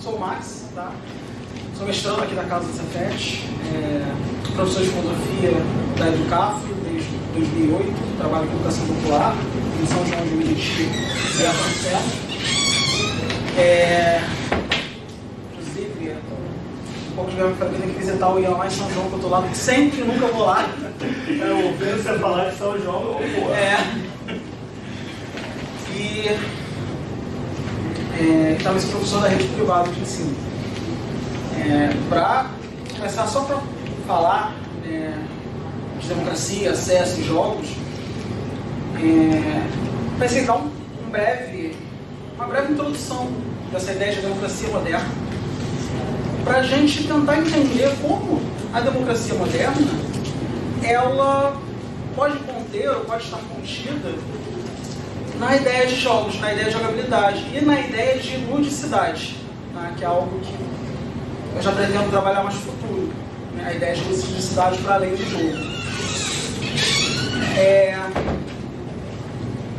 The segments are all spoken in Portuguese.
Sou o Max, tá? Sou mestrando aqui da Casa do Cefet, professor de filosofia da Educaf desde 2008, trabalho com educação popular em São João de Meriti e a inclusive, um pouco de vergonha que tem que visitar o Ian lá em São João, que eu tô lá sempre, nunca vou lá. Ouvindo você falar de São João, eu vou. Estava esse professor da rede privada de ensino. Para começar, só para falar de democracia, acesso e jogos, pensei dar uma breve introdução dessa ideia de democracia moderna, para a gente tentar entender como a democracia moderna ela pode conter ou pode estar contida na ideia de jogos, na ideia de jogabilidade e na ideia de ludicidade, né, que é algo que eu já pretendo trabalhar mais no futuro, né, a ideia de ludicidade para além do jogo.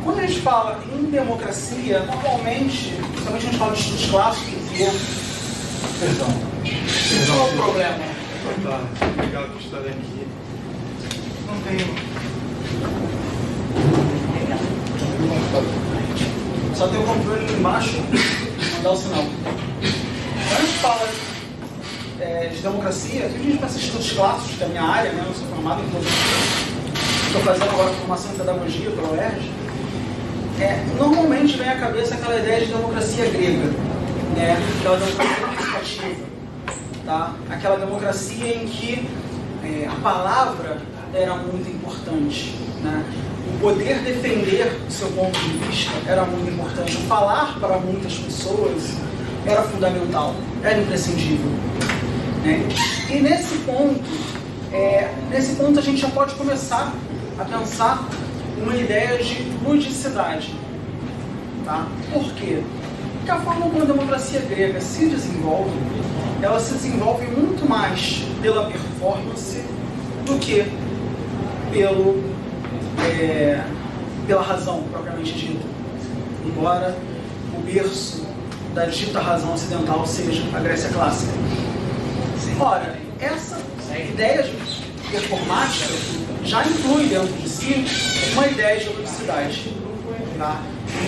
Quando a gente fala em democracia, normalmente, principalmente a gente fala de estudos clássicos, qual é o problema? Tá, obrigado por estar aqui. Não tenho. Só tem o controle ali embaixo, mandar o sinal. Quando a gente fala de democracia, a gente pensa em estudos clássicos da minha área, né? Eu sou formado em filosofia, estou fazendo agora formação em pedagogia pela UERJ. Normalmente vem à cabeça aquela ideia de democracia grega, né? Aquela democracia participativa, tá? Aquela democracia em que a palavra era muito importante, né? O poder defender o seu ponto de vista era muito importante. O falar para muitas pessoas era fundamental, era imprescindível, né? E nesse ponto a gente já pode começar a pensar uma ideia de ludicidade, tá? Por quê? Porque a forma como a democracia grega se desenvolve, ela se desenvolve muito mais pela performance do que pela razão propriamente dita, embora o berço da dita razão ocidental seja a Grécia clássica. Ora, essa ideia de performática já inclui dentro de si uma ideia de ludicidade, tá?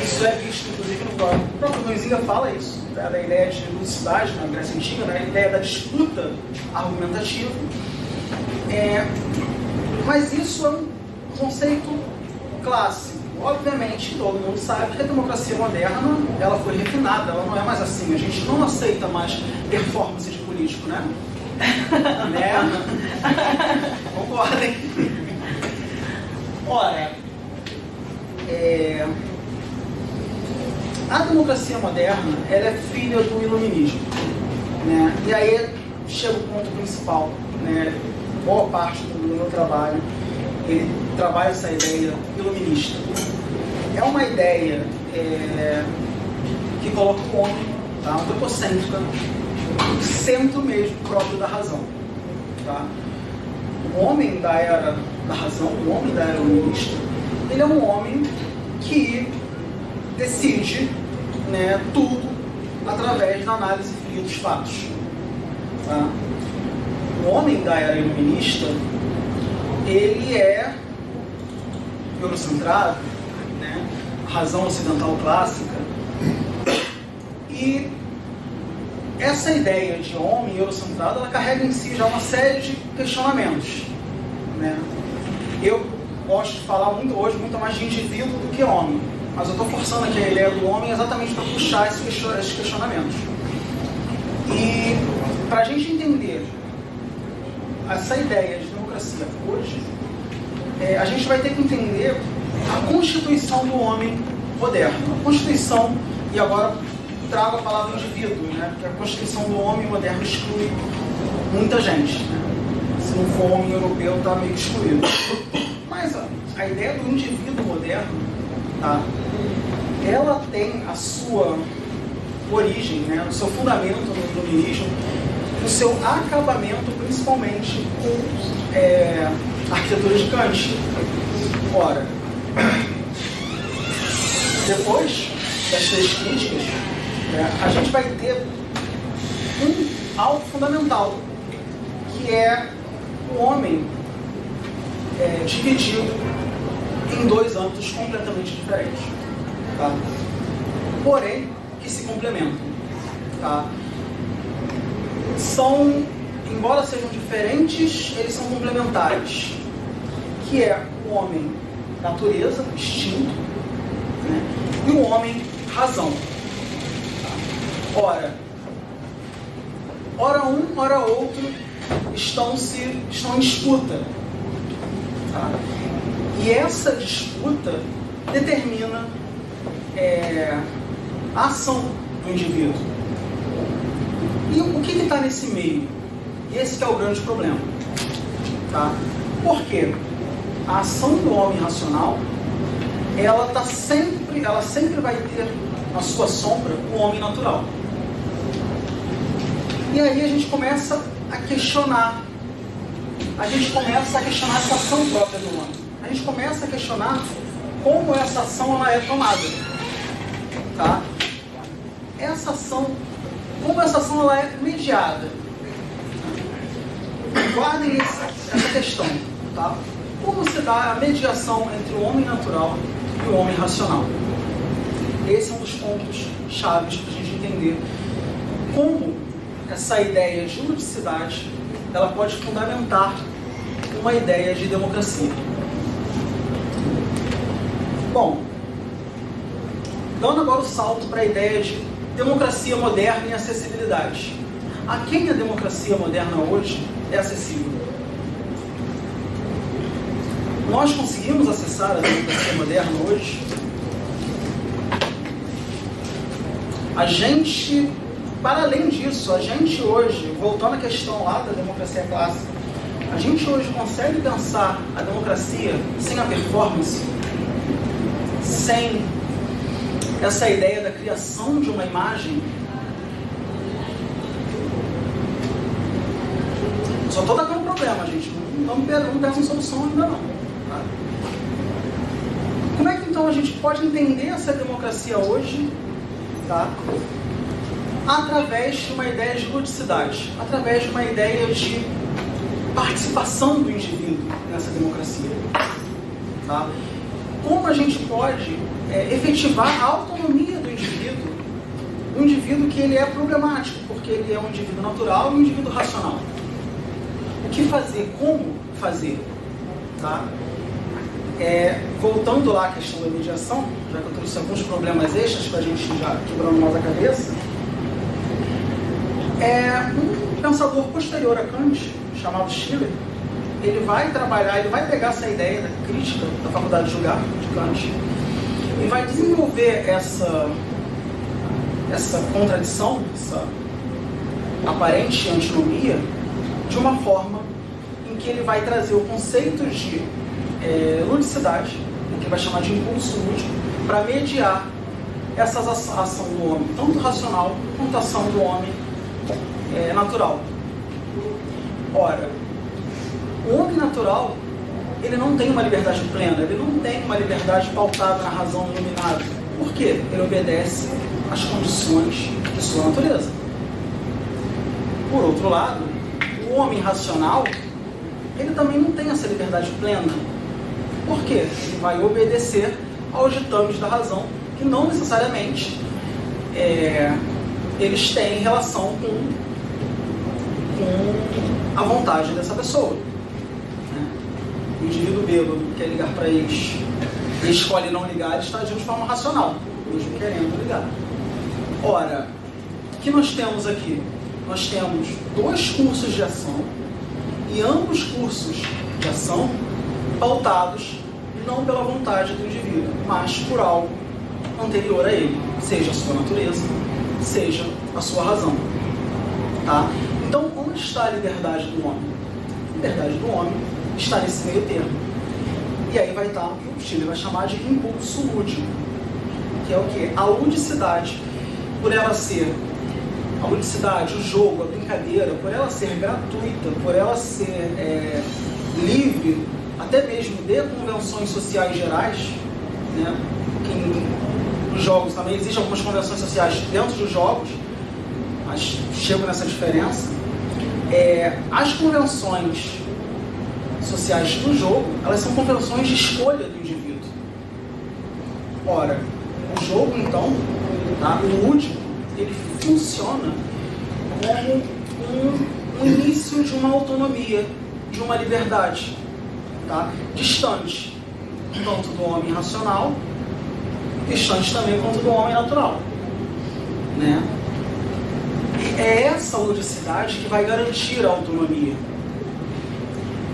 Isso é visto, inclusive, no próprio Noziga fala isso, tá? Da ideia de ludicidade na Grécia Antiga, né? A ideia da disputa argumentativa. Mas isso é um conceito clássico. Obviamente, todo mundo sabe que a democracia moderna ela foi refinada, ela não é mais assim. A gente não aceita mais performance de político, né? Né? Concordem? Ora, a democracia moderna ela é filha do iluminismo, né? E aí chega o ponto principal, né? Boa parte do meu trabalho ele trabalha essa ideia iluminista. É uma ideia que coloca o homem, tá? Antropocêntrica, no centro mesmo próprio da razão, tá? O homem da era da razão, o homem da era iluminista, ele é um homem que decide, né, tudo através da análise fria dos fatos, tá? O homem da era iluminista ele é eurocentrado, né? Razão ocidental clássica, e essa ideia de homem eurocentrado ela carrega em si já uma série de questionamentos, né? Eu gosto de falar muito mais de indivíduo do que homem, mas eu estou forçando aqui a ideia do homem exatamente para puxar esses questionamentos. E para a gente entender essa ideia de democracia hoje, a gente vai ter que entender a constituição do homem moderno. A constituição, e agora trago a palavra indivíduo, né? Porque a constituição do homem moderno exclui muita gente, né? Se não for homem europeu, está meio excluído. Mas a ideia do indivíduo moderno, tá? Ela tem a sua origem, né? O seu fundamento no iluminismo, o seu acabamento principalmente com a arquitetura de Kant. Ora, depois das três críticas, a gente vai ter algo fundamental, que é o homem dividido em dois âmbitos completamente diferentes, tá? Porém, que se complementam, tá? Embora sejam diferentes, eles são complementares, que é o homem natureza, instinto, né? E o homem razão. Ora um, ora outro estão em disputa, tá? E essa disputa determina a ação do indivíduo. E o que está nesse meio? E esse que é o grande problema, tá? Por quê? A ação do homem racional, ela sempre vai ter na sua sombra o homem natural. E aí a gente começa a questionar essa ação própria do homem. A gente começa a questionar como essa ação ela é tomada, tá? Como essa ação ela é mediada. Guardem essa questão, tá? Como se dá a mediação entre o homem natural e o homem racional? Esse é um dos pontos chaves para a gente entender como essa ideia de ludicidade ela pode fundamentar uma ideia de democracia. Bom, dando agora o salto para a ideia de democracia moderna e acessibilidade. A quem a democracia moderna hoje é acessível? Nós conseguimos acessar a democracia moderna hoje? A gente, para além disso, a gente hoje, voltando à questão lá da democracia clássica, a gente hoje consegue pensar a democracia sem a performance, sem essa ideia da criação de uma imagem? Só estou dando um problema, gente. Não temos solução ainda não. Tá? Como é que então a gente pode entender essa democracia hoje, tá? Através de uma ideia de ludicidade, através de uma ideia de participação do indivíduo nessa democracia, tá? Como a gente pode efetivar a autonomia do indivíduo, um indivíduo que ele é problemático, porque ele é um indivíduo natural e um indivíduo racional. O que fazer? Como fazer? Tá? Voltando lá à questão da mediação, já que eu trouxe alguns problemas extras para a gente já quebrando mais a cabeça, um pensador posterior a Kant, chamado Schiller, ele vai pegar essa ideia da crítica da faculdade de julgar de Kant e vai desenvolver essa contradição, essa aparente antinomia, de uma forma em que ele vai trazer o conceito de ludicidade, que ele vai chamar de impulso lúdico, para mediar essa ação do homem, tanto racional quanto a ação do homem natural. Ora, o homem natural, ele não tem uma liberdade plena, ele não tem uma liberdade pautada na razão iluminada. Por quê? Ele obedece às condições de sua natureza. Por outro lado, o homem racional, ele também não tem essa liberdade plena. Por quê? Ele vai obedecer aos ditames da razão, que não necessariamente eles têm relação com a vontade dessa pessoa. O indivíduo bêbado quer ligar para eles, ele escolhe não ligar, ele está agindo de forma racional, mesmo querendo ligar. Ora, o que nós temos aqui? Nós temos 2 cursos de ação, e ambos cursos de ação pautados não pela vontade do indivíduo, mas por algo anterior a ele, seja a sua natureza, seja a sua razão. Tá? Então, onde está a liberdade do homem? A liberdade do homem está nesse meio termo. E aí vai estar o que o Schiller vai chamar de impulso lúdico, que é o quê? A ludicidade, por ela ser a ludicidade, o jogo, a brincadeira, por ela ser gratuita, por ela ser livre, até mesmo de convenções sociais gerais, né? Nos jogos também existem algumas convenções sociais dentro dos jogos, mas chego nessa diferença. As convenções sociais do jogo, elas são convenções de escolha do indivíduo. Ora, o jogo, então, tá, o lúdico, ele funciona como um início de uma autonomia, de uma liberdade, tá, distante tanto do homem racional, distante também quanto do homem natural, né? É essa ludicidade que vai garantir a autonomia.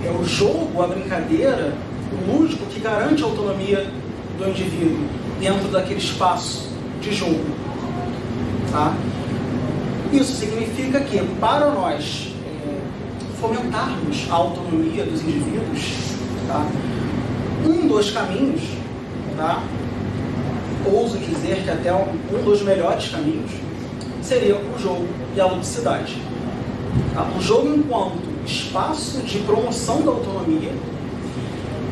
É o jogo, a brincadeira, o lúdico que garante a autonomia do indivíduo dentro daquele espaço de jogo, tá? Isso significa que, para nós fomentarmos a autonomia dos indivíduos, tá, um dos caminhos, tá, ouso dizer que até um dos melhores caminhos, seria o jogo e a ludicidade. Tá? O jogo enquanto espaço de promoção da autonomia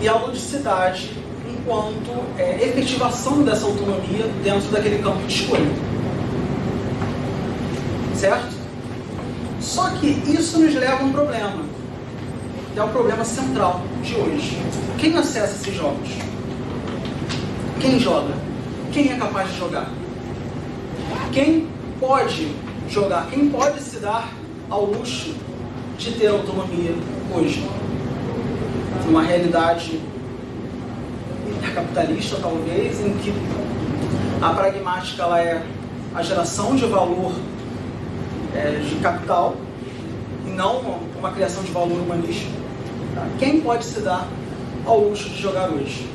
e a ludicidade enquanto efetivação dessa autonomia dentro daquele campo de escolha. Certo? Só que isso nos leva a um problema, que é o problema central de hoje. Quem acessa esses jogos? Quem joga? Quem é capaz de jogar? Quem pode jogar? Quem pode se dar ao luxo de ter autonomia hoje? Numa realidade intercapitalista, talvez, em que a pragmática ela é a geração de valor de capital e não uma criação de valor humanístico. Tá? Quem pode se dar ao luxo de jogar hoje?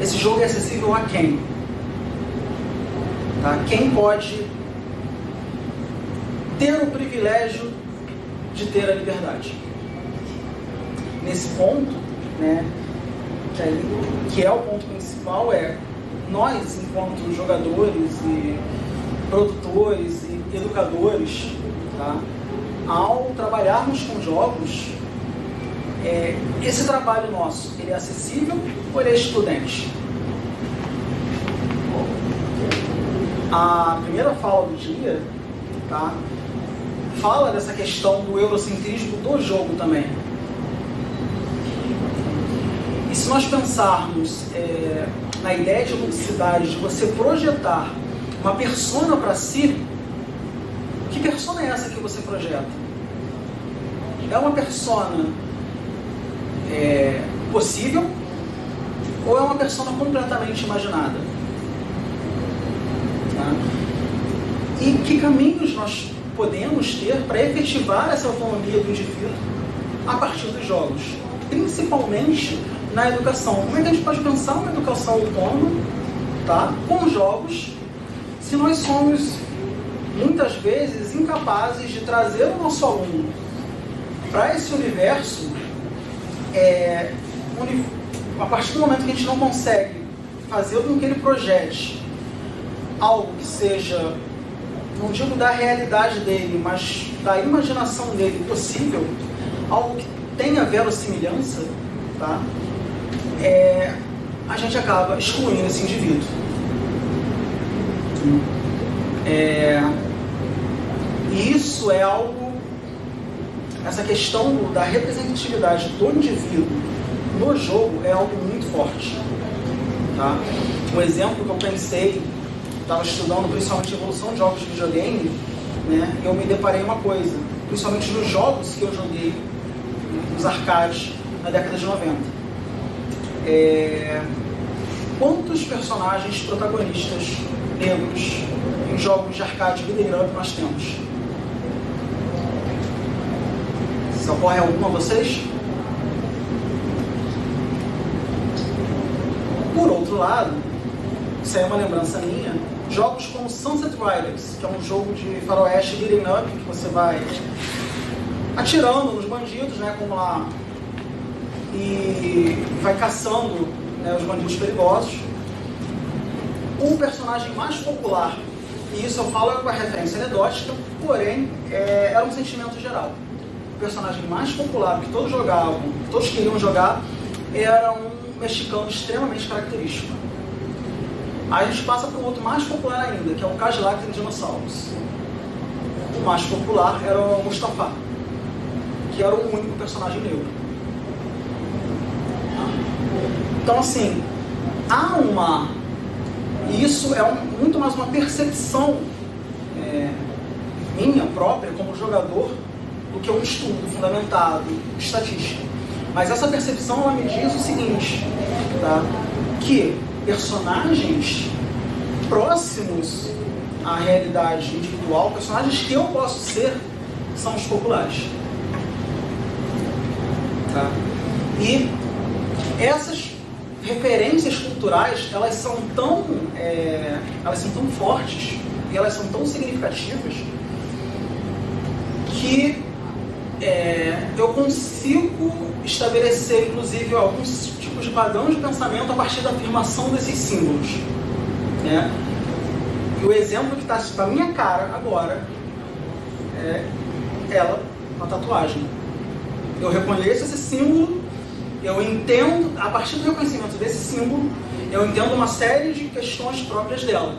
Esse jogo é acessível a quem? Tá? Quem pode ter o privilégio de ter a liberdade? Nesse ponto, né, que é o ponto principal, nós, enquanto jogadores e produtores e educadores, tá, ao trabalharmos com jogos, esse trabalho nosso, ele é acessível ou ele é excludente? A primeira fala do dia, tá, fala dessa questão do eurocentrismo do jogo também. E se nós pensarmos na ideia de ludicidade, de você projetar uma persona para si, que persona é essa que você projeta? É uma persona possível ou é uma persona completamente imaginada? Tá? E que caminhos nós podemos ter para efetivar essa autonomia do indivíduo a partir dos jogos, principalmente na educação? Como é que a gente pode pensar uma educação autônoma, tá, com jogos, se nós somos muitas vezes incapazes de trazer o nosso aluno para esse universo, a partir do momento que a gente não consegue fazer com que ele projete algo que seja, não digo da realidade dele, mas da imaginação dele possível, algo que tenha verossimilhança, tá? A gente acaba excluindo esse indivíduo. E isso é algo, essa questão da representatividade do indivíduo no jogo é algo muito forte, tá? Um exemplo que eu pensei, estava estudando principalmente a evolução de jogos de videogame, né, e eu me deparei uma coisa, principalmente nos jogos que eu joguei, nos arcades, na década de 90. Quantos personagens protagonistas negros em jogos de arcade beat'em up nós temos? Se ocorre algum a vocês? Por outro lado, isso é uma lembrança minha, jogos como Sunset Riders, que é um jogo de faroeste beat'em up, que você vai atirando nos bandidos, né, como lá, e vai caçando, né, os bandidos perigosos. O personagem mais popular, e isso eu falo com a referência anedótica, porém era um sentimento geral. O personagem mais popular que todos jogavam, que todos queriam jogar, era um mexicano extremamente característico. Aí a gente passa para um outro mais popular ainda, que é o Cadillac and Dinosaurs. O mais popular era o Mustafa, que era o único personagem negro. Então, assim, há uma... Isso é muito mais uma percepção minha própria como jogador do que um estudo fundamentado, estatístico. Mas essa percepção, ela me diz o seguinte, tá? Que personagens próximos à realidade individual, personagens que eu posso ser, são os populares. Tá? E essas referências culturais, elas são tão fortes e elas são tão significativas que eu consigo estabelecer, inclusive, alguns tipos de padrão de pensamento a partir da afirmação desses símbolos. Né? E o exemplo que está na minha cara agora é ela, uma tatuagem. Eu reconheço esse símbolo, eu entendo, a partir do reconhecimento desse símbolo, eu entendo uma série de questões próprias dela.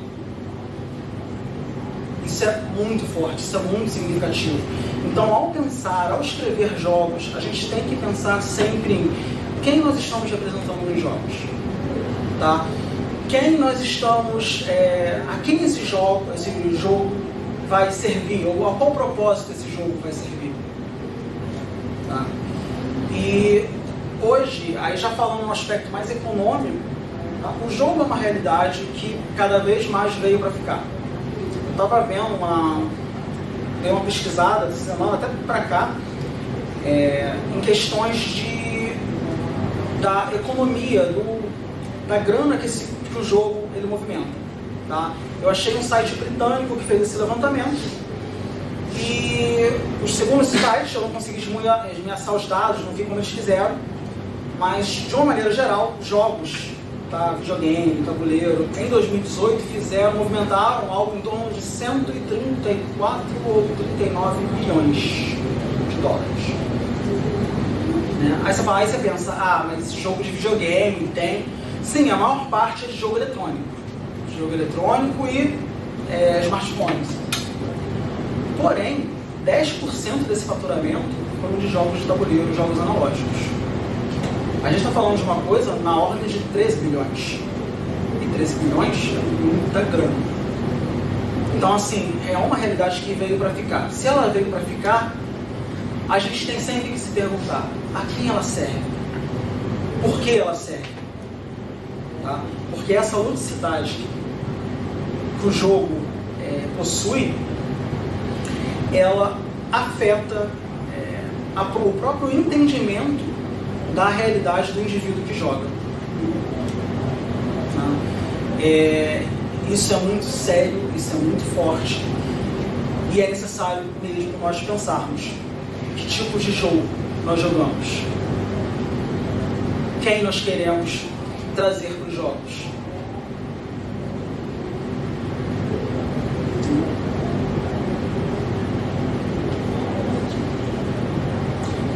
Isso é muito forte, isso é muito significativo. Então, ao pensar, ao escrever jogos, a gente tem que pensar sempre em quem nós estamos representando nos jogos. Tá? Quem nós estamos... a quem esse jogo vai servir, ou a qual propósito esse jogo vai servir. Tá? E hoje, aí já falando no aspecto mais econômico, tá? O jogo é uma realidade que cada vez mais veio para ficar. Eu estava vendo dei uma pesquisada essa semana, até para cá, em questões da economia, da grana que o jogo ele movimenta. Tá? Eu achei um site britânico que fez esse levantamento e, segundo esse site, eu não consegui esmiuçar os dados, não vi como eles fizeram, mas, de uma maneira geral, jogos, tá, videogame, tabuleiro, em 2018 movimentaram algo em torno de 134 ou 39 bilhões de dólares. Né? Aí você pensa, mas esse jogo de videogame tem... Sim, a maior parte é de jogo eletrônico. Jogo eletrônico e smartphones. Porém, 10% desse faturamento foram de jogos de tabuleiro, jogos analógicos. A gente está falando de uma coisa na ordem de 13 bilhões. E 13 bilhões é muita grana. Então, assim, é uma realidade que veio para ficar. Se ela veio para ficar, a gente tem sempre que se perguntar a quem ela serve. Por que ela serve? Tá? Porque essa ludicidade que o jogo possui, ela afeta o próprio entendimento da realidade do indivíduo que joga. Isso é muito sério, isso é muito forte e é necessário mesmo nós pensarmos que tipo de jogo nós jogamos, quem nós queremos trazer para os jogos.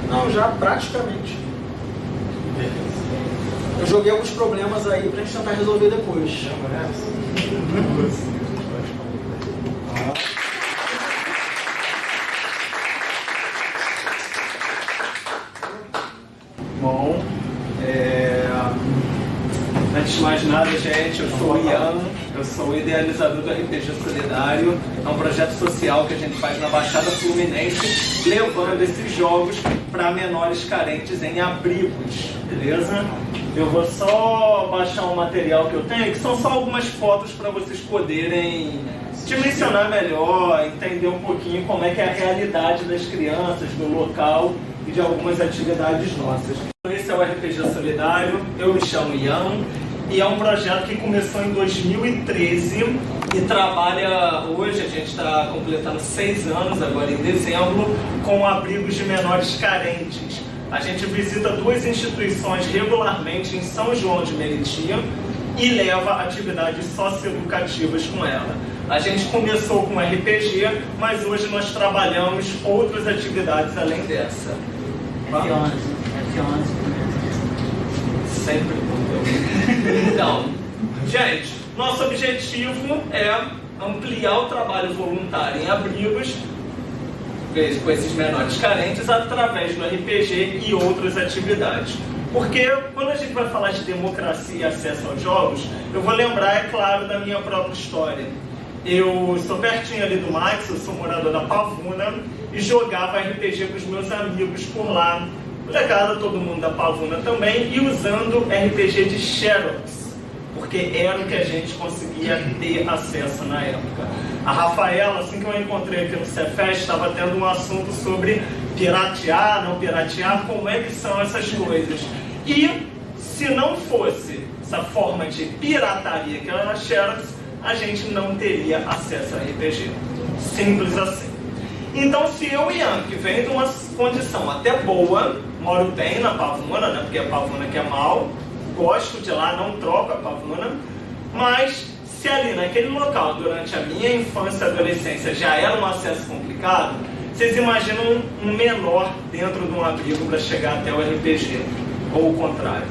Não, já praticamente. Eu joguei alguns problemas aí pra gente tentar resolver depois. Bom, antes de mais nada, gente, eu sou o Ian, eu sou o idealizador do RPG Solidário. É um projeto social que a gente faz na Baixada Fluminense, levando esses jogos para menores carentes em abrigos, beleza? Eu vou só baixar um material que eu tenho, que são só algumas fotos para vocês poderem dimensionar melhor, entender um pouquinho como é que é a realidade das crianças, do local e de algumas atividades nossas. Esse é o RPG Solidário, eu me chamo Ian, e é um projeto que começou em 2013 e trabalha hoje, a gente está completando 6 anos agora em dezembro, com abrigos de menores carentes. A gente visita 2 instituições regularmente em São João de Meriti e leva atividades socioeducativas com ela. A gente começou com RPG, mas hoje nós trabalhamos outras atividades além dessa. F11. Sempre. Então, gente, Nosso objetivo é ampliar o trabalho voluntário em abrigos com esses menores carentes através do RPG e outras atividades. Porque quando a gente vai falar de democracia e acesso aos jogos, eu vou lembrar, é claro, da minha própria história. Eu estou pertinho ali do Max, eu sou morador da Pavuna e jogava RPG com os meus amigos por lá. Molecada, todo mundo da Pavuna também, e usando RPG de Xerox, porque era o que a gente conseguia ter acesso na época. A Rafaela, assim que eu encontrei aqui no Cefest, estava tendo um assunto sobre piratear, não piratear, como é que são essas coisas. E se não fosse essa forma de pirataria que era a Xerox, a gente não teria acesso a RPG. Simples assim. Então, se eu e Ian, que vem de uma condição até boa, moro bem na Pavuna, né, porque a Pavuna que é mal, gosto de lá, não troco a Pavuna, mas se ali naquele local, durante a minha infância e adolescência, já era um acesso complicado, vocês imaginam um menor dentro de um abrigo para chegar até o RPG, ou o contrário.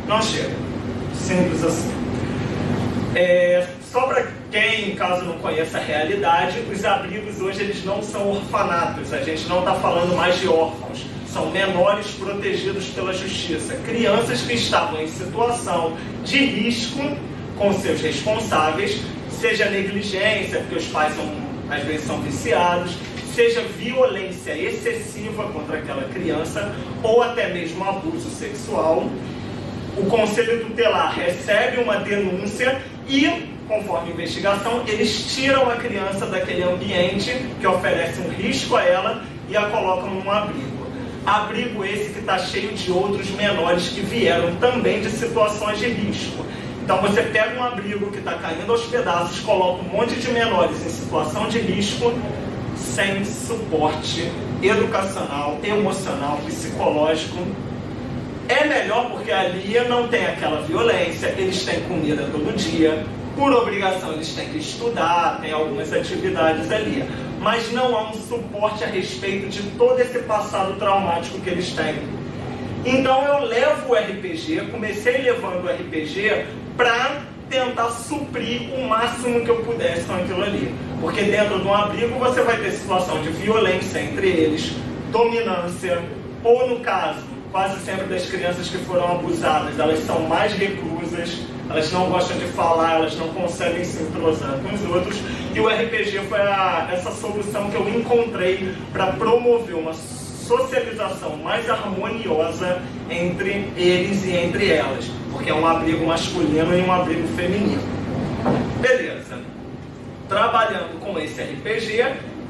Não chega. Simples assim. Só para quem, caso não conheça a realidade, os abrigos hoje eles não são orfanatos, a gente não está falando mais de órfãos, são menores protegidos pela justiça, crianças que estavam em situação de risco com seus responsáveis, seja negligência, porque os pais às vezes são viciados, seja violência excessiva contra aquela criança, ou até mesmo abuso sexual. O Conselho Tutelar recebe uma denúncia e, conforme a investigação, eles tiram a criança daquele ambiente que oferece um risco a ela e a colocam num abrigo. Abrigo esse que está cheio de outros menores que vieram também de situações de risco. Então você pega um abrigo que está caindo aos pedaços, coloca um monte de menores em situação de risco, sem suporte educacional, emocional, psicológico. É melhor porque ali não tem aquela violência, eles têm comida todo dia, por obrigação eles têm que estudar, tem algumas atividades ali, mas não há um suporte a respeito de todo esse passado traumático que eles têm. Então eu levo o RPG, comecei levando o RPG para tentar suprir o máximo que eu pudesse com aquilo ali. Porque dentro de um abrigo você vai ter situação de violência entre eles, dominância, ou no caso, quase sempre das crianças que foram abusadas, elas são mais reclusas, elas não gostam de falar, elas não conseguem se entrosar com os outros, e o RPG foi essa solução que eu encontrei para promover uma socialização mais harmoniosa entre eles e entre elas, porque é um abrigo masculino e um abrigo feminino. Beleza. Trabalhando com esse RPG,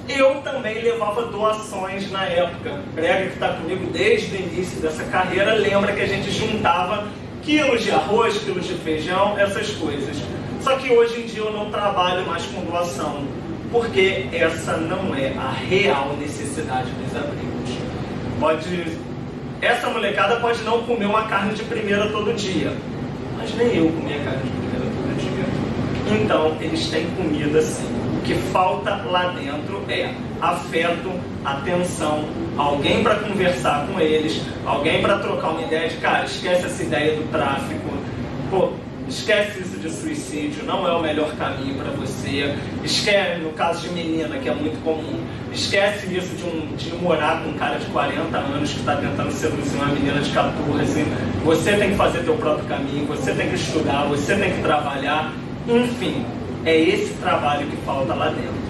eu também levava doações na época. Brega, que está comigo desde o início dessa carreira, lembra que a gente juntava quilos de arroz, quilos de feijão, essas coisas. Só que hoje em dia eu não trabalho mais com doação, porque essa não é a real necessidade dos abrigos. Essa molecada pode não comer uma carne de primeira todo dia, mas nem eu comia carne de primeira todo dia. Então, eles têm comida sim. O que falta lá dentro é afeto, atenção, alguém para conversar com eles, alguém para trocar uma ideia de, cara, esquece essa ideia do tráfico, pô, esquece isso de suicídio, não é o melhor caminho para você. Esquece, no caso de menina, que é muito comum, esquece isso de morar com um cara de 40 anos que está tentando seduzir uma menina de 14. Você tem que fazer teu próprio caminho, você tem que estudar, você tem que trabalhar. Enfim, é esse trabalho que falta lá dentro.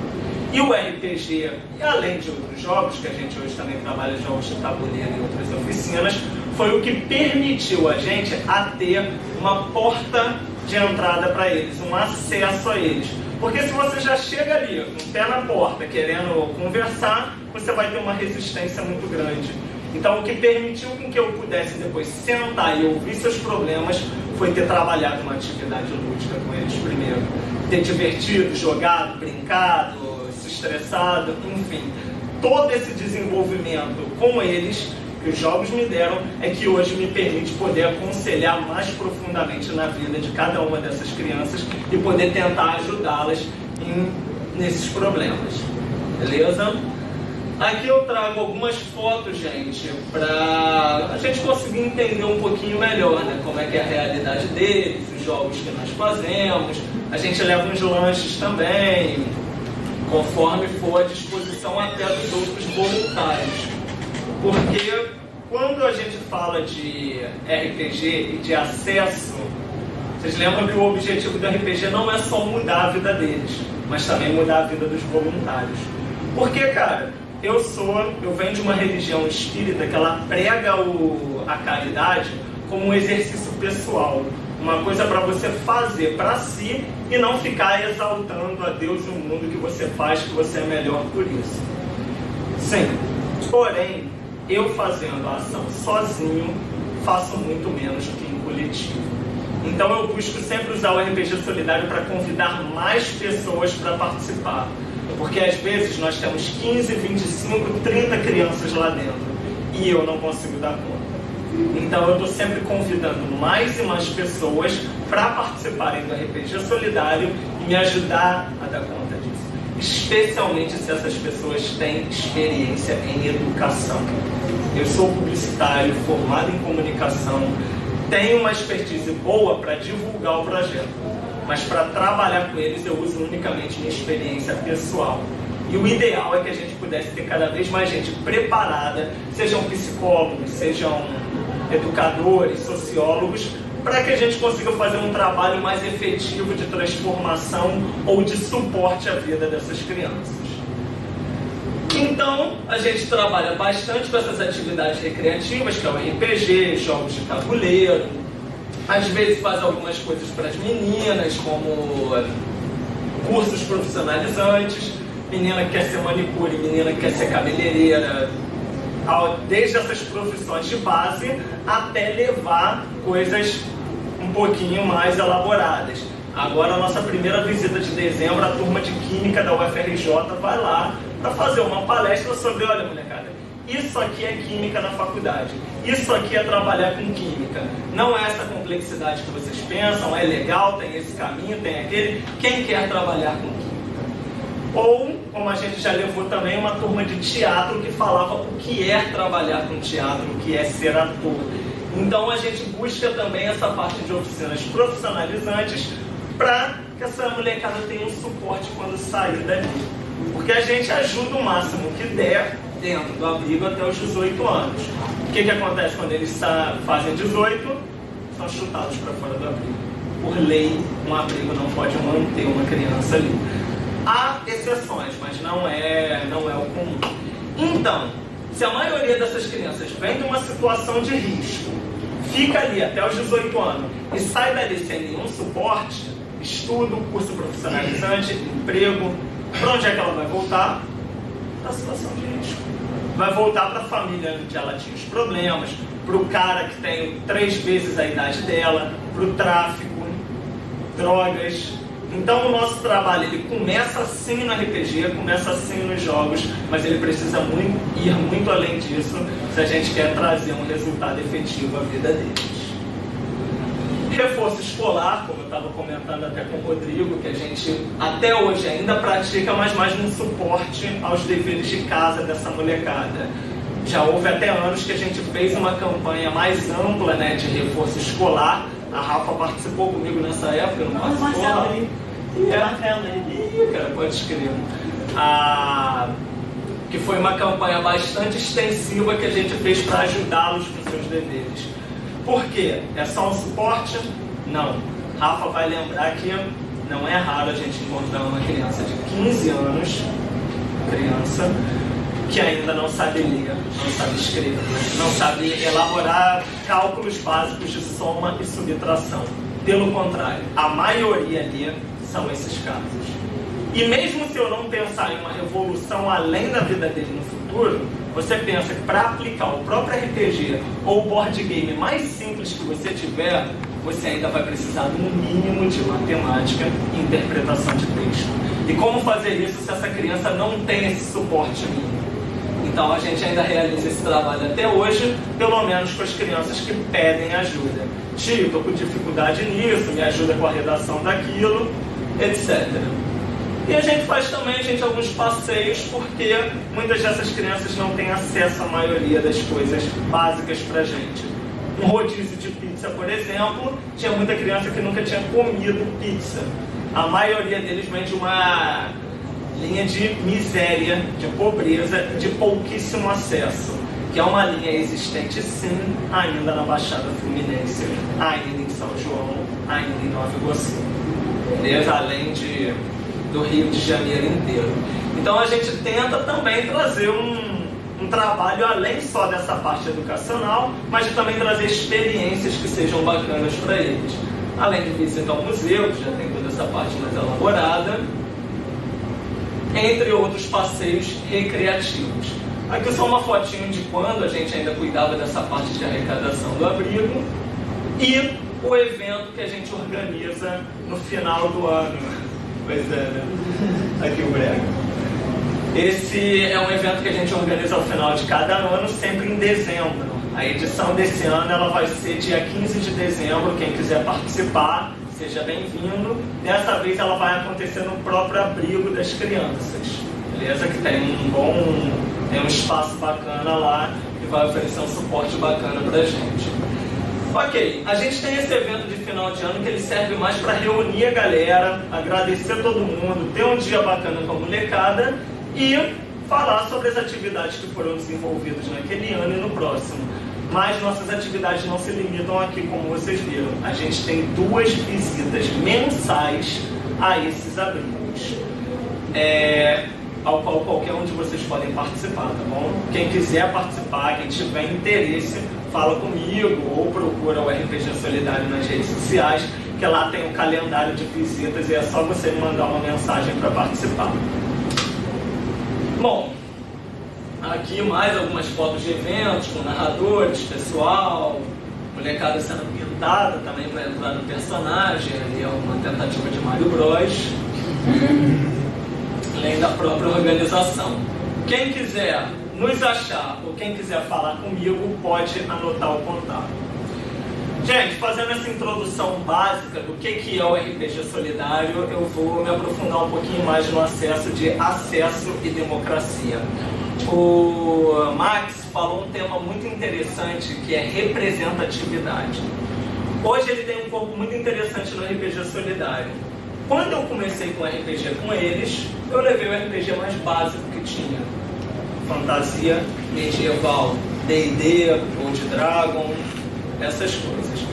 E o RPG, e além de outros jogos, que a gente hoje também trabalha jogos de tabuleiro e outras oficinas, foi o que permitiu a gente a ter uma porta de entrada para eles, um acesso a eles. Porque se você já chega ali, com o pé na porta, querendo conversar, você vai ter uma resistência muito grande. Então o que permitiu com que eu pudesse depois sentar e ouvir seus problemas foi ter trabalhado uma atividade lúdica com eles primeiro. Ter divertido, jogado, brincado, se estressado, enfim. Todo esse desenvolvimento com eles que os jogos me deram é que hoje me permite poder aconselhar mais profundamente na vida de cada uma dessas crianças e poder tentar ajudá-las nesses problemas. Beleza? Aqui eu trago algumas fotos, gente, para a gente conseguir entender um pouquinho melhor, né, como é que é a realidade deles, os jogos que nós fazemos. A gente leva uns lanches também, conforme for à disposição até dos outros voluntários. Porque quando a gente fala de RPG e de acesso, vocês lembram que o objetivo do RPG não é só mudar a vida deles, mas também mudar a vida dos voluntários. Porque, cara, eu venho de uma religião espírita que ela prega a caridade como um exercício pessoal, uma coisa para você fazer para si e não ficar exaltando a Deus no mundo que você faz, que você é melhor por isso. Sim, porém, eu fazendo a ação sozinho, faço muito menos do que em coletivo. Então eu busco sempre usar o RPG Solidário para convidar mais pessoas para participar. Porque às vezes nós temos 15, 25, 30 crianças lá dentro e eu não consigo dar conta. Então eu estou sempre convidando mais e mais pessoas para participarem do RPG Solidário e me ajudar a dar conta disso. Especialmente se essas pessoas têm experiência em educação. Eu sou publicitário, formado em comunicação, tenho uma expertise boa para divulgar o projeto. Mas para trabalhar com eles eu uso unicamente minha experiência pessoal. E o ideal é que a gente pudesse ter cada vez mais gente preparada, sejam psicólogos, sejam educadores, sociólogos, para que a gente consiga fazer um trabalho mais efetivo de transformação ou de suporte à vida dessas crianças. Então, a gente trabalha bastante com essas atividades recreativas, que é o RPG, jogos de tabuleiro. Às vezes faz algumas coisas para as meninas, como cursos profissionalizantes, menina que quer ser manicure, menina que quer ser cabeleireira, desde essas profissões de base até levar coisas um pouquinho mais elaboradas. Agora a nossa primeira visita de dezembro, a turma de Química da UFRJ vai lá para fazer uma palestra sobre, olha molecada, isso aqui é Química na faculdade, isso aqui é trabalhar com Química. Não é essa complexidade que vocês pensam, é legal, tem esse caminho, tem aquele, quem quer trabalhar com Química? Ou, como a gente já levou também, uma turma de teatro que falava o que é trabalhar com teatro, o que é ser ator. Então a gente busca também essa parte de oficinas profissionalizantes para que essa molecada tenha um suporte quando sair dali. Porque a gente ajuda o máximo que der dentro do abrigo até os 18 anos. O que acontece quando eles fazem 18? São chutados para fora do abrigo. Por lei, um abrigo não pode manter uma criança ali. Há exceções, mas não é o comum. Então, se a maioria dessas crianças vem de uma situação de risco, fica ali até os 18 anos e sai dali sem nenhum suporte, estudo, curso profissionalizante, emprego, para onde é que ela vai voltar? Para a situação de risco. Vai voltar para a família onde ela tinha os problemas, para o cara que tem 3 vezes a idade dela, para o tráfico, drogas. Então o nosso trabalho ele começa assim no RPG, começa assim nos jogos, mas ele precisa ir muito além disso se a gente quer trazer um resultado efetivo à vida deles. Reforço escolar, como eu estava comentando até com o Rodrigo, que a gente até hoje ainda pratica, mas mais um suporte aos deveres de casa dessa molecada. Já houve até anos que a gente fez uma campanha mais ampla, né, de reforço escolar. A Rafa participou comigo nessa época, não participou? Cara, pode escrever. Que foi uma campanha bastante extensiva que a gente fez para ajudá-los com seus deveres. Por quê? É só um suporte? Não. Rafa vai lembrar que não é raro a gente encontrar uma criança de 15 anos, que ainda não sabe ler, não sabe escrever, não sabe elaborar cálculos básicos de soma e subtração. Pelo contrário, a maioria ali são esses casos. E mesmo se eu não pensar em uma revolução além da vida dele no futuro, você pensa que para aplicar o próprio RPG ou o board game mais simples que você tiver, você ainda vai precisar de um mínimo de matemática e interpretação de texto. E como fazer isso se essa criança não tem esse suporte mínimo? Então a gente ainda realiza esse trabalho até hoje, pelo menos com as crianças que pedem ajuda. Tio, estou com dificuldade nisso, me ajuda com a redação daquilo, etc. E a gente faz também, alguns passeios, porque muitas dessas crianças não têm acesso à maioria das coisas básicas pra gente. Um rodízio de pizza, por exemplo, tinha muita criança que nunca tinha comido pizza. A maioria deles vem de uma linha de miséria, de pobreza, de pouquíssimo acesso, que é uma linha existente sim, ainda na Baixada Fluminense, ainda em São João, ainda em Nova Iguaçu, beleza? Além do Rio de Janeiro inteiro. Então a gente tenta também trazer um trabalho além só dessa parte educacional, mas de também trazer experiências que sejam bacanas para eles. Além de visitar o museu, que já tem toda essa parte mais elaborada, entre outros passeios recreativos. Aqui só uma fotinho de quando a gente ainda cuidava dessa parte de arrecadação do abrigo e o evento que a gente organiza no final do ano. Pois é, né? Aqui o brega. Esse é um evento que a gente organiza ao final de cada ano, sempre em dezembro. A edição desse ano ela vai ser dia 15 de dezembro. Quem quiser participar, seja bem-vindo. Dessa vez ela vai acontecer no próprio abrigo das crianças, beleza? Que tem um espaço bacana lá que vai oferecer um suporte bacana pra gente. Ok, a gente tem esse evento de final de ano que ele serve mais para reunir a galera, agradecer todo mundo, ter um dia bacana com a molecada e falar sobre as atividades que foram desenvolvidas naquele ano e no próximo. Mas nossas atividades não se limitam aqui, como vocês viram. A gente tem 2 visitas mensais a esses abrigos, ao qual qualquer um de vocês podem participar, tá bom? Quem quiser participar, quem tiver interesse, fala comigo ou procura o RPG Solidário nas redes sociais, que lá tem um calendário de visitas e é só você me mandar uma mensagem para participar. Bom, aqui mais algumas fotos de eventos com narradores, pessoal, molecada sendo pintada também para entrar no personagem, ali é uma tentativa de Mario Bros. Além da própria organização. Quem quiser nos achar ou quem quiser falar comigo, pode anotar o contato. Gente, fazendo essa introdução básica do que é o RPG Solidário, eu vou me aprofundar um pouquinho mais no acesso e democracia. O Max falou um tema muito interessante, que é representatividade. Hoje ele tem um corpo muito interessante no RPG Solidário. Quando eu comecei com RPG com eles, eu levei o RPG mais básico que tinha. Fantasia medieval, D&D, Old Dragon, essas coisas.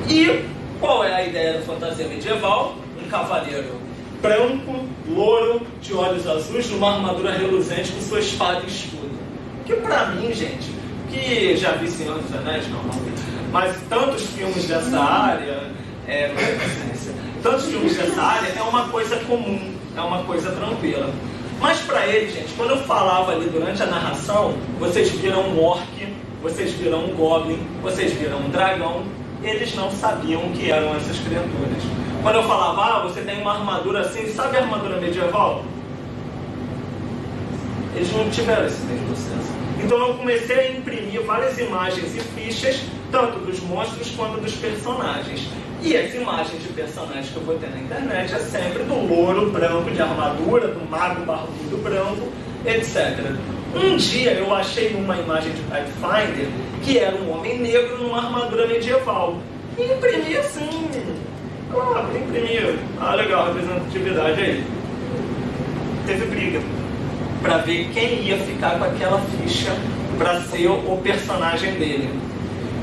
E qual é a ideia da fantasia medieval? Um cavaleiro branco, louro, de olhos azuis, numa armadura reluzente com sua espada e escudo. Que pra mim, gente, que já vi Senhor dos Anéis, não, mas tantos filmes dessa área, tantos filmes dessa área é uma coisa comum, é uma coisa tranquila. Mas para eles, gente, quando eu falava ali durante a narração, vocês viram um orc, vocês viram um goblin, vocês viram um dragão, eles não sabiam o que eram essas criaturas. Quando eu falava, você tem uma armadura assim, sabe a armadura medieval? Eles não tiveram esse mesmo senso. Então eu comecei a imprimir várias imagens e fichas, tanto dos monstros quanto dos personagens. E essa imagem de personagem que eu vou ter na internet é sempre do louro branco de armadura, do mago barbudo branco, etc. Um dia eu achei uma imagem de Pathfinder que era um homem negro numa armadura medieval. E imprimi assim, legal, representatividade aí. Teve briga para ver quem ia ficar com aquela ficha para ser o personagem dele.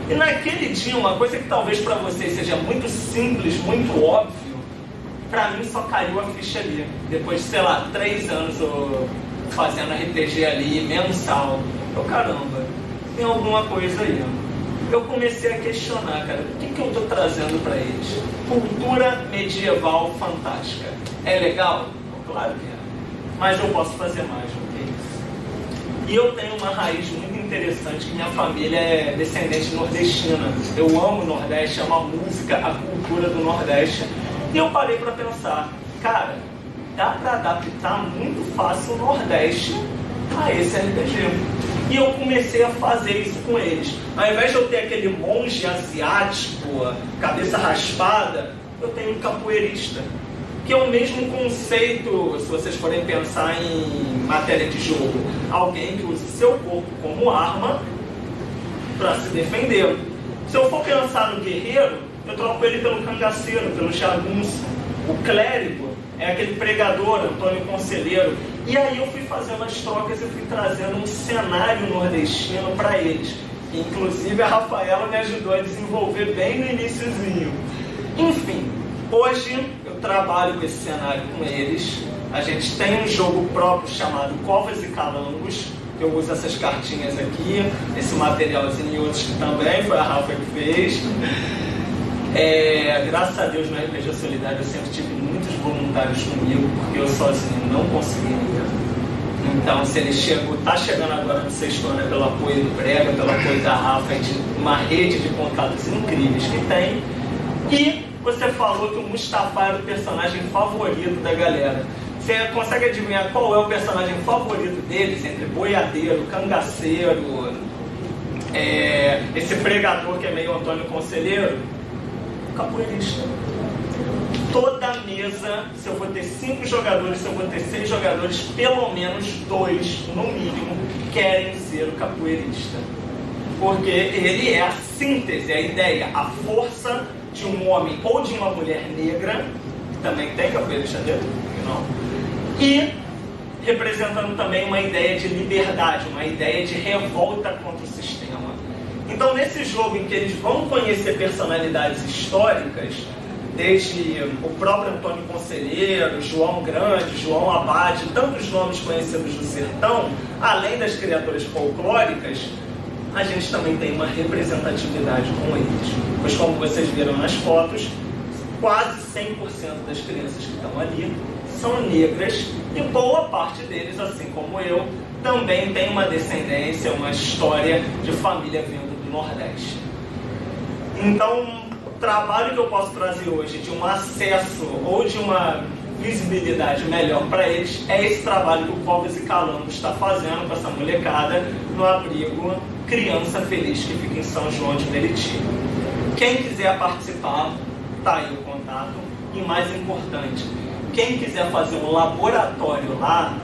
E naquele dia, uma coisa que talvez para vocês seja muito simples, muito óbvio, para mim só caiu a ficha ali. Depois de, 3 anos fazendo RPG ali, mensal. Caramba, tem alguma coisa aí. Eu comecei a questionar, cara, o que eu estou trazendo para eles? Cultura medieval fantástica. É legal? Claro que é. Mas eu posso fazer mais do que isso. E eu tenho uma raiz muito interessante, que minha família é descendente nordestina. Eu amo o Nordeste, amo a música, a cultura do Nordeste. E eu parei para pensar, cara, dá para adaptar muito fácil o Nordeste a esse RPG. E eu comecei a fazer isso com eles. Ao invés de eu ter aquele monge asiático, cabeça raspada, eu tenho um capoeirista. que é o mesmo conceito, se vocês forem pensar em matéria de jogo, alguém que usa seu corpo como arma para se defender. Se eu for pensar no guerreiro, eu troco ele pelo cangaceiro, pelo jagunço. O clérigo é aquele pregador, Antônio Conselheiro. E aí eu fui fazendo as trocas e fui trazendo um cenário nordestino para eles. Inclusive a Rafaela me ajudou a desenvolver bem no iniciozinho. Enfim, hoje eu trabalho com esse cenário com eles. A gente tem um jogo próprio chamado Covas e Calangos. Eu uso essas cartinhas aqui, esse materialzinho e outros que também foi a Rafa que fez. Graças a Deus no RPG Solidário eu sempre tive muitos voluntários comigo, porque eu sozinho não conseguia. Então, se ele está chegando agora no sexto ano, é pelo apoio do Brega, pelo apoio da Rafa, de uma rede de contatos incríveis que tem. E você falou que o Mustafa era o personagem favorito da galera. Você consegue adivinhar qual é o personagem favorito deles, entre boiadeiro, cangaceiro, esse pregador que é meio Antônio Conselheiro? Capoeirista. Toda mesa, se eu vou ter 5 jogadores, se eu vou ter 6 jogadores, pelo menos 2, no mínimo, querem ser o capoeirista. Porque ele é a síntese, a ideia, a força de um homem ou de uma mulher negra, que também tem capoeirista dentro, não? E representando também uma ideia de liberdade, uma ideia de revolta contra o sistema. Então, nesse jogo em que eles vão conhecer personalidades históricas, desde o próprio Antônio Conselheiro, João Grande, João Abade, tantos nomes conhecidos do sertão, além das criaturas folclóricas, a gente também tem uma representatividade com eles. Pois, como vocês viram nas fotos, quase 100% das crianças que estão ali são negras e boa parte deles, assim como eu, também tem uma descendência, uma história de família vindo do Nordeste. Então, o trabalho que eu posso trazer hoje de um acesso ou de uma visibilidade melhor para eles é esse trabalho que o Covas e Calangos está fazendo com essa molecada no abrigo Criança Feliz, que fica em São João de Meriti. Quem quiser participar, tá aí o contato. E mais importante, quem quiser fazer um laboratório lá,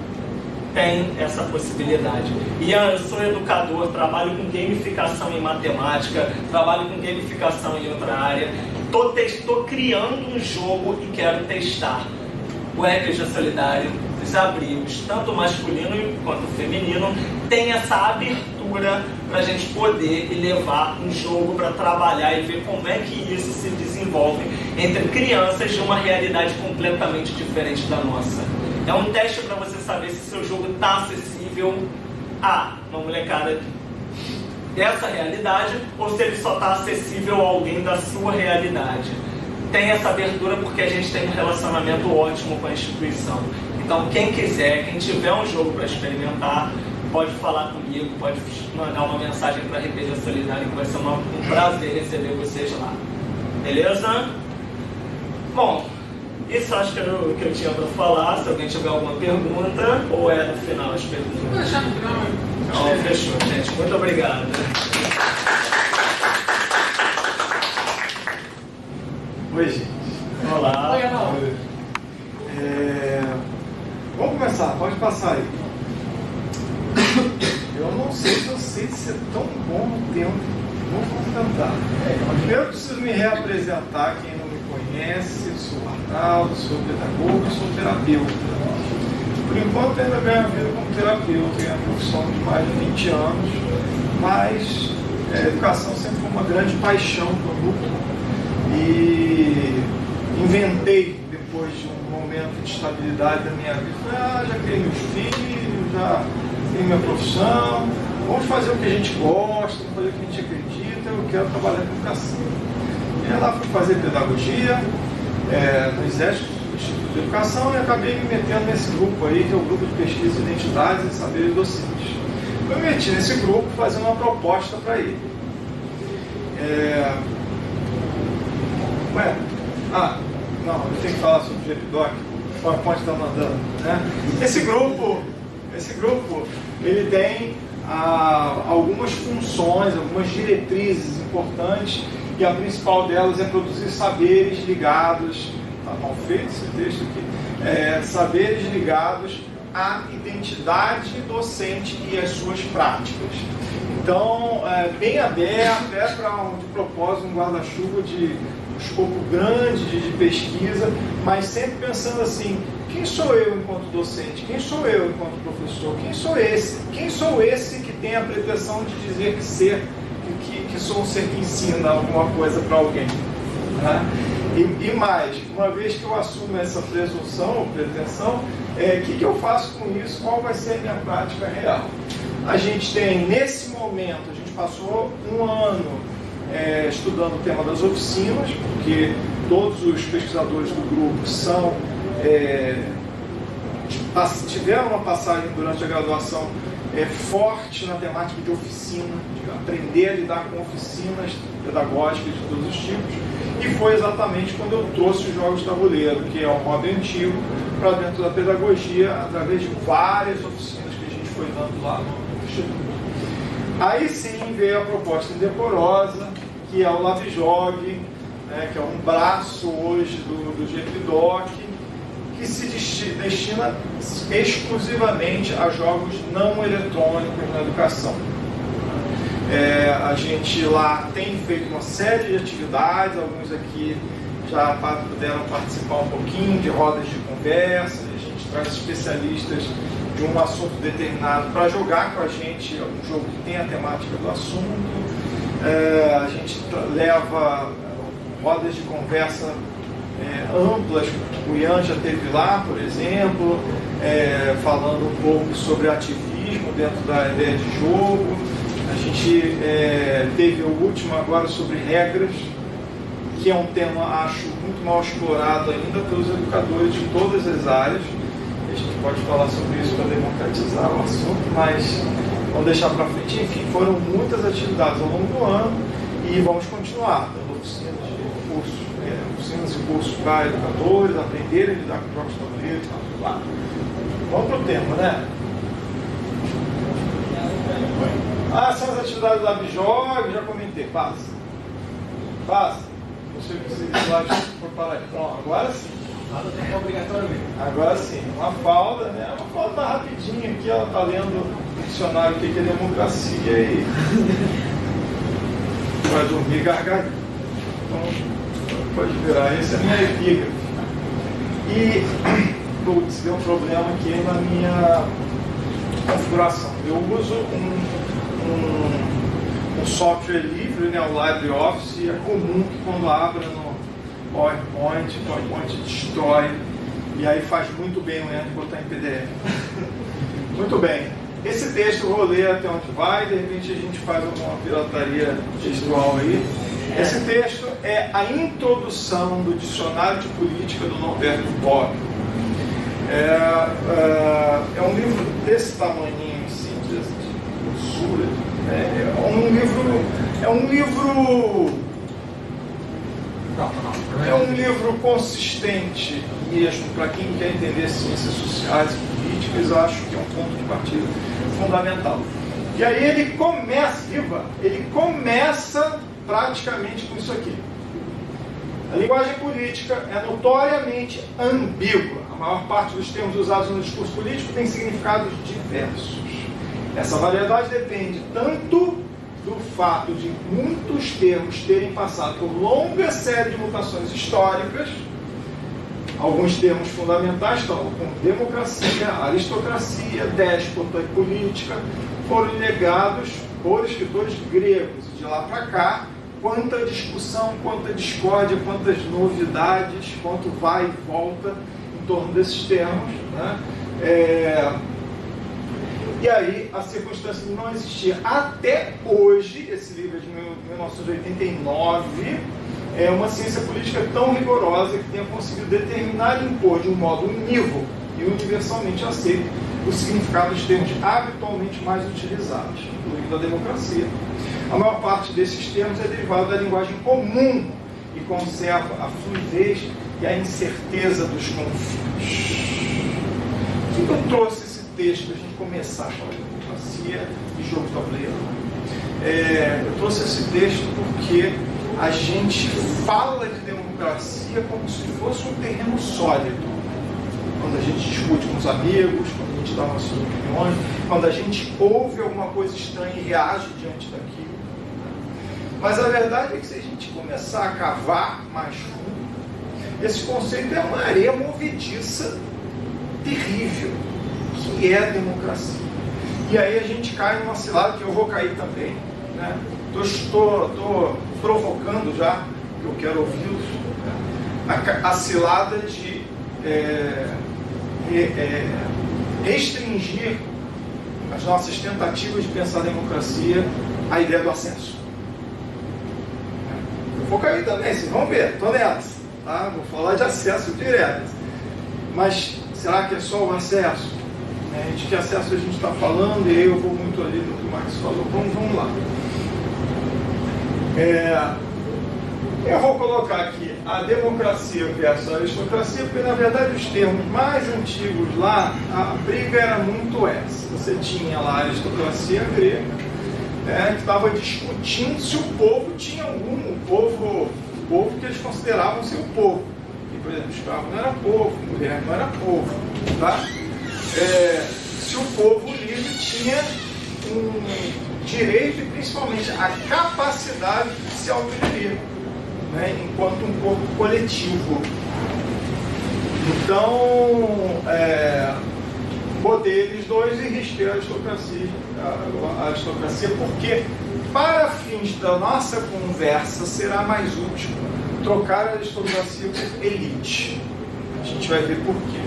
tem essa possibilidade. Ian, eu sou educador, trabalho com gamificação em matemática, trabalho com gamificação em outra área. Estou criando um jogo e quero testar. O RPG Solidário, os abrigos, tanto masculino quanto feminino, tem essa abertura para a gente poder levar um jogo para trabalhar e ver como é que isso se desenvolve entre crianças de uma realidade completamente diferente da nossa. É um teste para você saber se seu jogo está acessível a uma molecada dessa realidade ou se ele só está acessível a alguém da sua realidade. Tem essa abertura porque a gente tem um relacionamento ótimo com a instituição. Então, quem quiser, quem tiver um jogo para experimentar, pode falar comigo, pode mandar uma mensagem para a RPG Solidário, que vai ser um prazer receber vocês lá. Beleza? Bom, isso acho que era o que eu tinha para falar. Se alguém tiver alguma pergunta, ou é no final as perguntas? Vou deixar no final. Não, fechou, gente. Muito obrigado. Oi, gente. Olá. Oi, Ana. Vamos começar, pode passar aí. Eu não sei se eu sei ser tão bom no tempo. Vou tentar. Primeiro eu preciso me reapresentar, quem não me conhece. Sou Arnaldo, sou pedagogo e sou terapeuta. Por enquanto ainda ganho a vida como terapeuta, tenho a profissão de mais de 20 anos, mas a educação sempre foi uma grande paixão para o grupo. E inventei, depois de um momento de estabilidade da minha vida, falei, já criei meus filhos, já tenho minha profissão, vamos fazer o que a gente gosta, vamos fazer o que a gente acredita, eu quero trabalhar com educação. E aí lá fui fazer pedagogia no Exército, Instituto de Educação, e acabei me metendo nesse grupo aí, que é o Grupo de Pesquisa de Identidades e Saberes Docentes. Eu me meti nesse grupo fazendo uma proposta para ele. Não, eu tenho que falar sobre o GPDoc, o PowerPoint está mandando, né? Esse grupo, ele tem algumas funções, algumas diretrizes importantes, e a principal delas é produzir saberes ligados está mal feito esse texto aqui, saberes ligados à identidade docente e às suas práticas. Então, bem aberto, de propósito, um guarda-chuva de escopo grande de pesquisa, mas sempre pensando assim, quem sou eu enquanto docente? Quem sou eu enquanto professor? Quem sou esse? Quem sou esse que tem a pretensão de dizer que sou um ser que ensina alguma coisa para alguém? Né? E mais, uma vez que eu assumo essa presunção ou pretensão, o que eu faço com isso? Qual vai ser a minha prática real? A gente tem, nesse momento, a gente passou um ano estudando o tema das oficinas, porque todos os pesquisadores do grupo tiveram uma passagem durante a graduação forte na temática de oficina, de aprender a lidar com oficinas pedagógicas de todos os tipos, e foi exatamente quando eu trouxe os jogos de tabuleiro, que é um hobby antigo, para dentro da pedagogia, através de várias oficinas que a gente foi dando lá no Instituto. Aí sim veio a proposta indecorosa, que é o LabJog, né, que é um braço hoje do GPDoc, que se destina exclusivamente a jogos não eletrônicos na educação. A gente lá tem feito uma série de atividades, alguns aqui já puderam participar um pouquinho de rodas de conversa, a gente traz especialistas de um assunto determinado para jogar com a gente um jogo que tem a temática do assunto. A gente leva rodas de conversa amplas, o Ian já esteve lá, por exemplo, falando um pouco sobre ativismo dentro da ideia de jogo. A gente teve o último agora sobre regras, que é um tema, acho, muito mal explorado ainda pelos educadores de todas as áreas. A gente pode falar sobre isso para democratizar o assunto, mas vamos deixar para frente. Enfim, foram muitas atividades ao longo do ano e vamos continuar dando oficinas e cursos para educadores, aprenderem a lidar com jogos de tabuleiro e tal. Vamos para o tema, né? São as atividades do LabJog, já comentei. Passa. Não sei o que você diz lá, por falar aqui. Então, agora sim. Nada tem obrigatoriamente. Agora sim, uma falda, né? Uma falda tá rapidinha aqui, ela tá lendo o dicionário o que é democracia e vai dormir gargalhando. Então, pode virar, essa é a minha epígrafe. E, putz, deu um problema aqui na minha configuração. Eu uso um software livre, né, o LibreOffice, e é comum que quando abra no PowerPoint destrói, e aí faz muito bem o Entra botar em PDF. Muito bem. Esse texto eu vou ler até onde vai, de repente a gente faz alguma pirataria textual aí. Esse texto é a introdução do Dicionário de Política do Norberto Bobbio. É um livro desse tamanhinho, assim, de grossura. É um livro consistente mesmo, para quem quer entender ciências sociais e políticas. Eu acho que é um ponto de partida fundamental. E aí ele começa praticamente com isso aqui. A linguagem política é notoriamente ambígua. A maior parte dos termos usados no discurso político tem significados diversos. Essa variedade depende tanto do fato de muitos termos terem passado por longa série de mutações históricas. Alguns termos fundamentais, como democracia, aristocracia, déspota e política, foram legados por escritores gregos. E de lá para cá, quanta discussão, quanta discórdia, quantas novidades, quanto vai e volta em torno desses termos, né? E aí, a circunstância de não existir até hoje, esse livro é de 1989, é uma ciência política tão rigorosa que tenha conseguido determinar e impor de um modo unívoco e universalmente aceito o significado dos termos habitualmente mais utilizados, incluindo a democracia. A maior parte desses termos é derivada da linguagem comum e conserva a fluidez e a incerteza dos conflitos. Por que eu trouxe esse texto para a gente começar a falar de democracia e jogo de tabuleiro? Eu trouxe esse texto porque a gente fala de democracia democracia como se fosse um terreno sólido. Quando a gente discute com os amigos, quando a gente dá nossas opiniões, quando a gente ouve alguma coisa estranha e reage diante daquilo. Mas a verdade é que se a gente começar a cavar mais fundo, esse conceito é uma areia movediça terrível, que é a democracia. E aí a gente cai numa cilada que eu vou cair também, né? Estou provocando já, que eu quero ouvi-los, né? A cilada de restringir as nossas tentativas de pensar a democracia à ideia do acesso. Eu vou cair também, vocês vão ver, estou nessa, tá? Vou falar de acesso direto. Mas será que é só o acesso? De que acesso a gente está falando, e aí eu vou muito ali no que o Marx falou. Vamos lá. Eu vou colocar aqui a democracia versus a aristocracia, porque na verdade os termos mais antigos lá, a briga era muito essa. Você tinha lá a aristocracia grega, que estava discutindo se o povo tinha algum, o povo que eles consideravam ser o povo. E, por exemplo, escravo não era povo, mulher não era povo, tá? Se o povo livre tinha um direito e principalmente a capacidade de se autodefinir, né, enquanto um corpo coletivo. Então, botei eles dois e risquei a aristocracia, porque para fins da nossa conversa será mais útil trocar a aristocracia por elite. A gente vai ver por quê.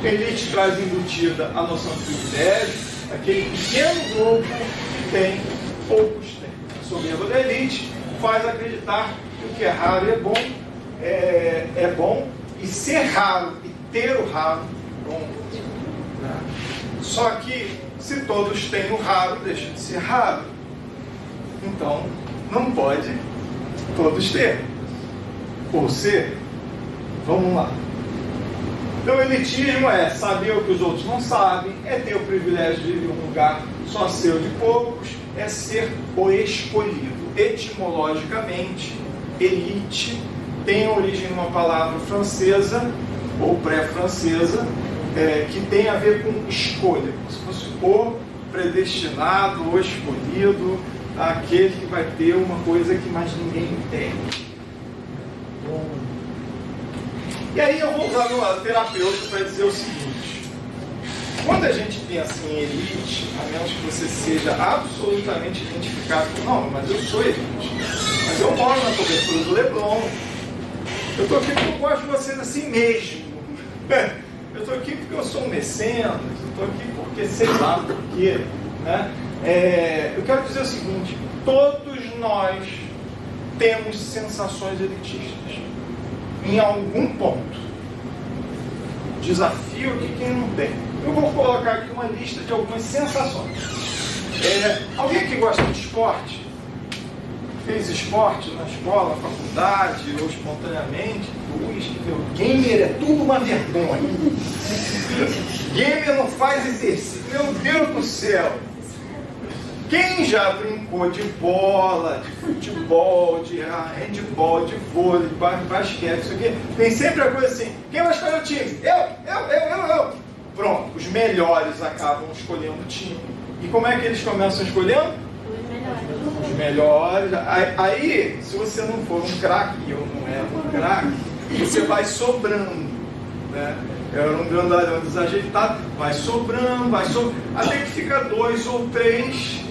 Elite traz embutida a noção de privilégio, aquele pequeno grupo que tem, poucos têm. A soberba da elite faz acreditar que o que é raro é bom, e ser raro e ter o raro é bom. Só que se todos têm o raro, deixa de ser raro. Então não pode todos ter. Ou ser, vamos lá. Então, o elitismo é saber o que os outros não sabem, é ter o privilégio de ir em um lugar só seu de poucos, é ser o escolhido. Etimologicamente, elite tem origem numa palavra francesa, ou pré-francesa, que tem a ver com escolha, como se fosse o predestinado, o escolhido, aquele que vai ter uma coisa que mais ninguém tem. E aí eu vou usar meu lado terapêutico para dizer o seguinte: quando a gente pensa em elite, a menos que você seja absolutamente identificado com, não, mas eu sou elite, mas eu moro na cobertura do Leblon, eu estou aqui porque eu gosto de vocês assim mesmo, eu estou aqui porque eu sou um mecenas, eu estou aqui porque sei lá por quê, né? Eu quero dizer o seguinte: todos nós temos sensações elitistas em algum ponto. Desafio aqui quem não tem. Eu vou colocar aqui uma lista de algumas sensações. Alguém que gosta de esporte? Fez esporte na escola, faculdade ou espontaneamente? Gamer é tudo uma vergonha. Gamer não faz exercício. Meu Deus do céu! Quem já brincou de bola, de futebol, de handball, de vôlei, de basquete, isso aqui, tem sempre a coisa assim: quem vai escolher o time? Eu. Pronto, os melhores acabam escolhendo o time. E como é que eles começam escolhendo? Os melhores. Aí, se você não for um craque, e eu não era um craque, você vai sobrando, né? Eu era um grandalhão desajeitado, vai sobrando, até que fica 2 ou 3.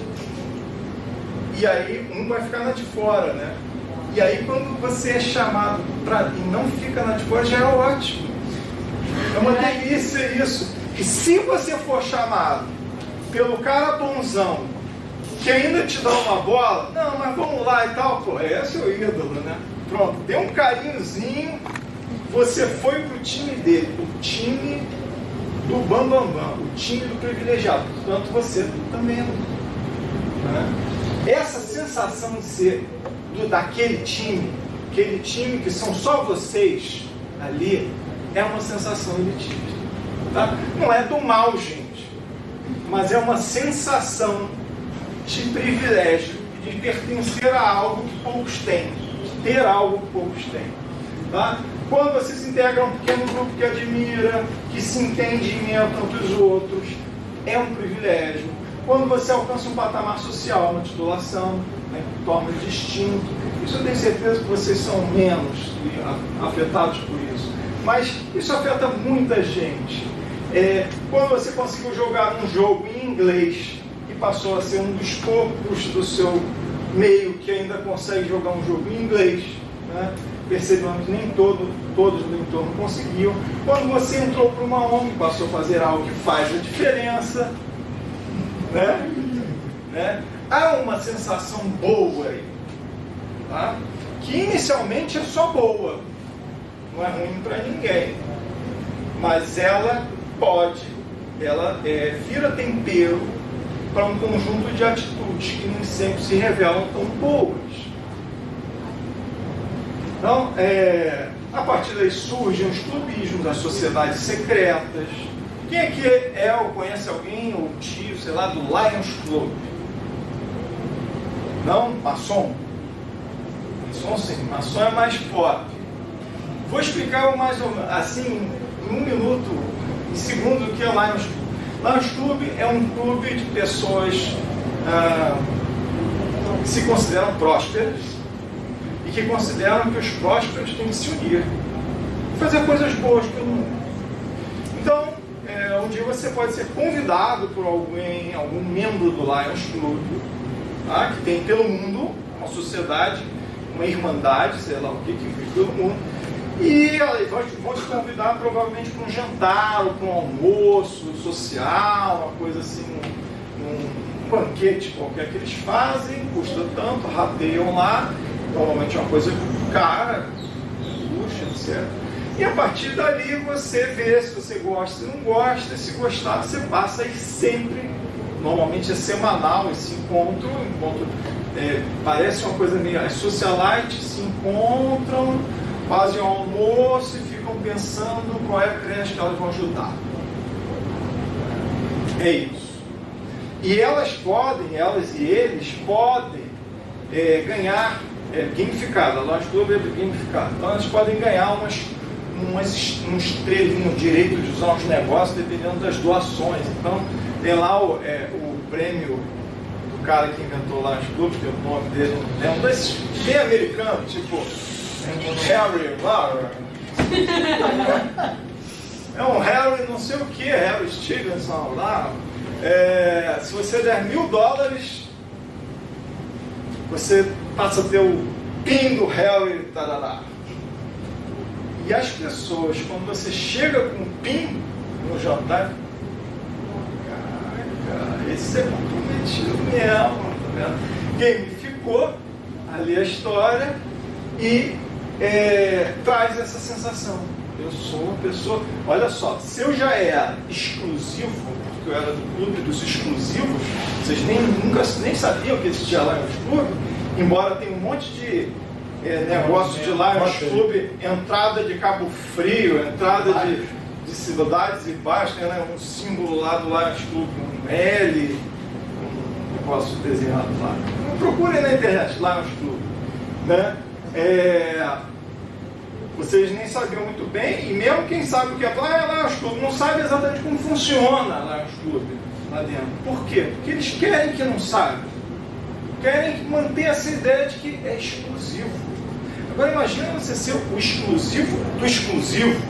E aí um vai ficar na de fora, né? E aí quando você é chamado e não fica na de fora, já é ótimo. É uma delícia isso. E se você for chamado pelo cara bonzão, que ainda te dá uma bola, não, mas vamos lá e tal, pô, é seu ídolo, né? Pronto, deu um carinhozinho, você foi pro time dele, o time do bambambam, o time do privilegiado. Portanto, você também é, né? Essa sensação de ser daquele time, aquele time que são só vocês ali, é uma sensação elitista, tá? Não é do mal, gente, mas é uma sensação de privilégio, de pertencer a algo que poucos têm, de ter algo que poucos têm. Tá? Quando você se integra a um pequeno grupo que admira, que se entende em tanto os outros, é um privilégio. Quando você alcança um patamar social na titulação, né, que torna distinto, isso eu tenho certeza que vocês são menos afetados por isso. Mas isso afeta muita gente. Quando você conseguiu jogar um jogo em inglês e passou a ser um dos poucos do seu meio que ainda consegue jogar um jogo em inglês, né? Percebemos que nem todos do entorno conseguiam. Quando você entrou para uma ONG, passou a fazer algo que faz a diferença, né? Há uma sensação boa aí, tá? Que inicialmente é só boa, não é ruim para ninguém, mas ela vira tempero para um conjunto de atitudes que nem sempre se revelam tão boas. Então, a partir daí surgem os clubismos, as sociedades secretas. Quem aqui ou conhece alguém, ou tio, sei lá, do Lions Club? Não? Maçom? Maçom sim, maçom é mais pop. Vou explicar mais ou menos, assim, em 1 minuto, em segundo, o que é Lions Club. Lions Club é um clube de pessoas que se consideram prósperas e que consideram que os prósperos têm que se unir e fazer coisas boas pelo mundo. Então, um dia você pode ser convidado por algum membro do Lions Club, tá? Que tem pelo mundo uma sociedade, uma irmandade, sei lá o que vive pelo mundo, e elas vão te convidar provavelmente para um jantar ou para um almoço social, uma coisa assim, um banquete qualquer que eles fazem, custa tanto, rateiam lá, normalmente é uma coisa cara, luxo, etc. E a partir dali você vê se você gosta, se não gosta, se gostar você passa aí sempre, normalmente é semanal esse encontro parece uma coisa meio, as socialites se encontram, fazem um almoço e ficam pensando qual é a creche que elas vão ajudar. É isso. E elas e eles podem ganhar gamificado, a Lions Club é gamificado. Então elas podem ganhar uns estrelinhos, direito de usar os negócios dependendo das doações. Então tem lá o prêmio do cara que inventou o Lions Club, que é o nome dele, é um desses bem americanos, tipo Harry Lauer. É um Harry não sei o que, Harry Stevenson lá. Se você der $1.000, você passa a ter o PIN do Harry, tarará. E as pessoas, quando você chega com o PIN no jantar, cara, esse é comprometido mesmo, tá vendo? Gamificou ali a história e traz essa sensação. Eu sou uma pessoa, olha só, se eu já era exclusivo, porque eu era do clube dos exclusivos, vocês nem sabiam que existia Lions Club, embora tenha um monte de negócio de Lions Club, entrada de Cabo Frio, entrada de cidades e baixos, tem um símbolo lá do Lions Club, um L, um negócio desenhado lá. Procurem na internet, Lions Club, né? Vocês nem sabiam muito bem, e mesmo quem sabe o que é Lions Club não sabe exatamente como funciona Lions Club lá dentro. Por quê? Porque eles querem que não saibam. Querem manter essa ideia de que é exclusivo. Agora imagina você ser o exclusivo do exclusivo,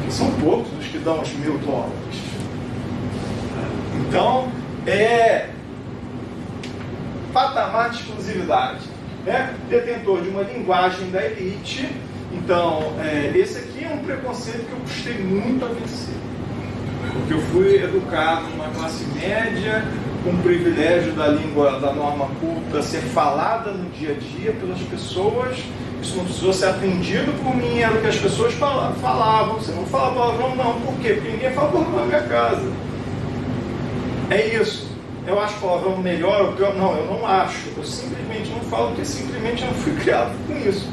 que são poucos os que dão os $1.000. Então, patamar de exclusividade. Detentor de uma linguagem da elite. Então, esse aqui é um preconceito que eu custei muito a vencer. Porque eu fui educado numa classe média, com o privilégio da língua, da norma culta ser falada no dia a dia pelas pessoas. Isso não precisou ser aprendido por mim, era o que as pessoas falavam. Você não fala palavrão, não. Por quê? Porque ninguém fala palavrão na minha casa. É isso. Eu acho palavrão melhor ou pior? Não, eu não acho. Eu simplesmente não falo porque simplesmente eu não fui criado com isso.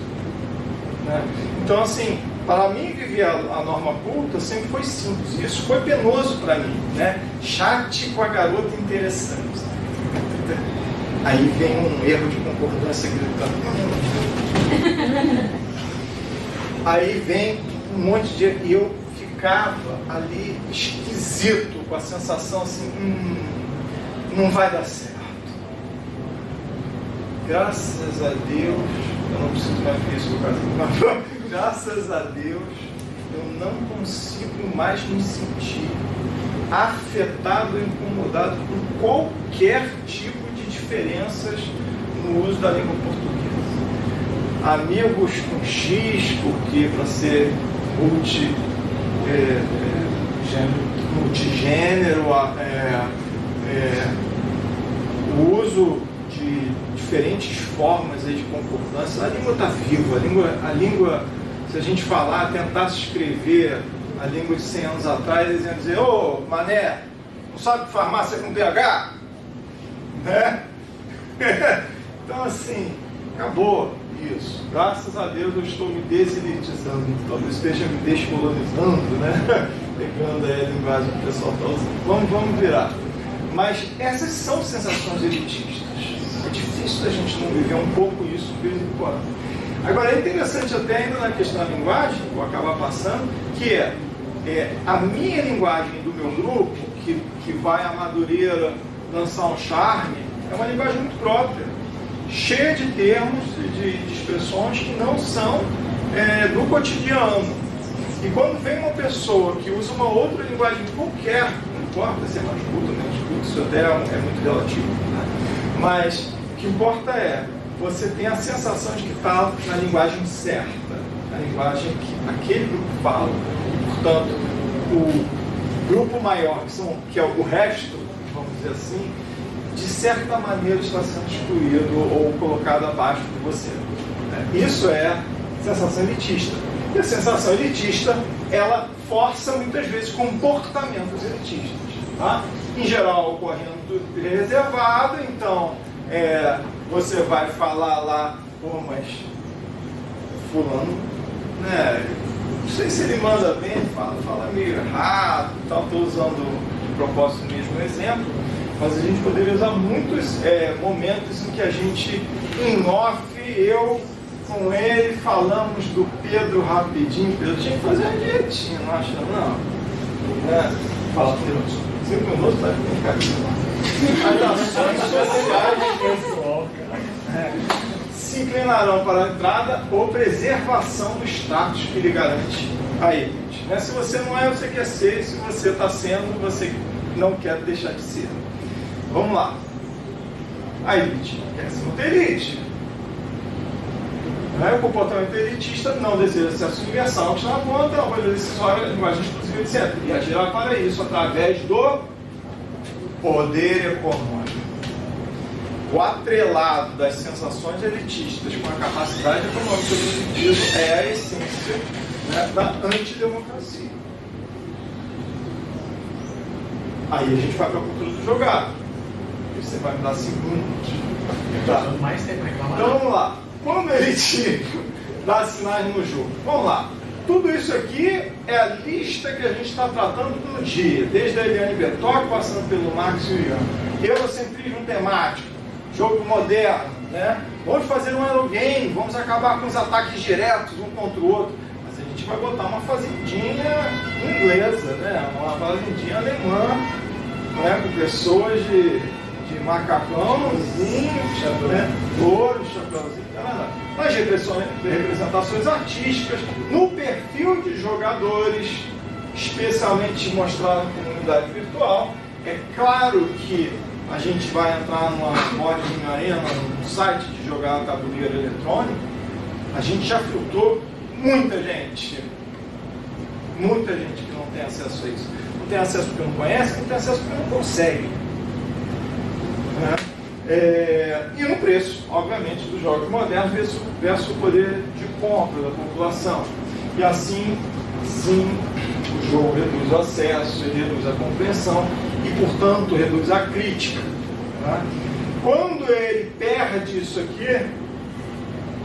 Né? Então, assim, para mim viver a norma culta sempre foi simples. Isso foi penoso para mim. Né? Chate com a garota interessante. Aí vem um erro de concordância gritando. Aí vem um monte de... E eu ficava ali esquisito, com a sensação assim, não vai dar certo. Graças a Deus, eu não preciso mais ver isso no caso, graças a Deus, eu não consigo mais me sentir afetado, incomodado por qualquer tipo de diferenças no uso da língua portuguesa. Amigos com X, porque para ser multigênero, o uso de diferentes formas aí de concordância. A língua está viva, a língua, se a gente falar, tentar se escrever a língua de 100 anos atrás, eles iam dizer: ô, mané, não sabe farmácia com PH? Né? Então, assim, acabou isso. Graças a Deus eu estou me deselitizando, talvez esteja me descolonizando, né? Pegando aí a linguagem que o pessoal está usando. Vamos virar. Mas essas são sensações elitistas. É difícil a gente não viver um pouco isso de vez em quando. Agora, é interessante até ainda na questão da linguagem, vou acabar passando, que é a minha linguagem do meu grupo, que vai a Madureira lançar um charme, é uma linguagem muito própria, cheia de termos, de expressões que não são do cotidiano. E quando vem uma pessoa que usa uma outra linguagem qualquer, não importa se é mais culto ou menos culto, isso até é muito relativo, né? Mas o que importa é, você tem a sensação de que está na linguagem certa, a linguagem que aquele grupo fala, e, portanto, o grupo maior, que é o resto, vamos dizer assim, de certa maneira está sendo excluído ou colocado abaixo de você. Isso é sensação elitista. E a sensação elitista, ela força muitas vezes comportamentos elitistas. Tá? Em geral, ocorrendo reservado, então você vai falar lá, pô, mas fulano, né? Não sei se ele manda bem, fala meio errado, tal. Estou usando de propósito o mesmo exemplo, mas a gente poderia usar muitos momentos em que a gente, em off, eu com ele, falamos do Pedro rapidinho. Pedro tinha que fazer uma dietinha, não acha? Não. Fala, Pedro. 5 minutos, tá? As ações sociais se inclinarão para a entrada ou preservação do status que lhe garante a elite. Né? Se você não é, você quer ser. Se você está sendo, você não quer deixar de ser. Vamos lá. A elite quer ser uma elite. O comportamento elitista não deseja acesso universal, que está na ponta, a coisa decisória, a linguagem exclusiva, etc. E agirá para isso através do poder econômico. O atrelado das sensações elitistas com a capacidade econômica do indivíduo é a essência, né, da antidemocracia. Aí a gente vai para a cultura do jogar. Você vai me dar segundos. Tá. Então vamos lá. Quando ele te dá sinais no jogo, vamos lá. Tudo isso aqui é a lista que a gente está tratando no dia, desde a Eliane Bertoc, passando pelo Marx e o Ian. Eurocentrismo temático, jogo moderno, né? Vamos fazer um aerogame, vamos acabar com os ataques diretos um contra o outro. Mas a gente vai botar uma fazendinha inglesa, né? Uma fazendinha alemã, né? Com pessoas de macacãozinho, né? Ouro, chapéuzinho, nas representações artísticas, no perfil de jogadores, especialmente mostrado na comunidade virtual. É claro que a gente vai entrar numa Boarding Arena, num site de jogar tabuleiro eletrônico. A gente já filtrou muita gente que não tem acesso a isso. Não tem acesso porque não conhece, não tem acesso porque não consegue. Né? E no preço, obviamente, dos jogos modernos versus o poder de compra da população. E assim, sim, o jogo reduz o acesso, ele reduz a compreensão e, portanto, reduz a crítica. Né? Quando ele perde isso aqui,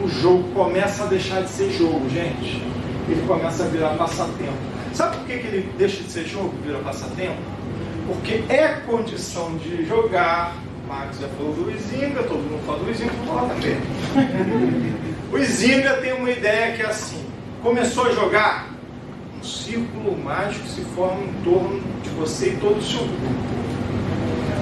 o jogo começa a deixar de ser jogo, gente. Ele começa a virar passatempo. Sabe por que ele deixa de ser jogo e vira passatempo? Porque é condição de jogar. Marx já falou do Huizinga, todo mundo fala do Huizinga, vou falar também. O Huizinga tem uma ideia que é assim: Começou a jogar, um círculo mágico se forma em torno de você e todo o seu grupo.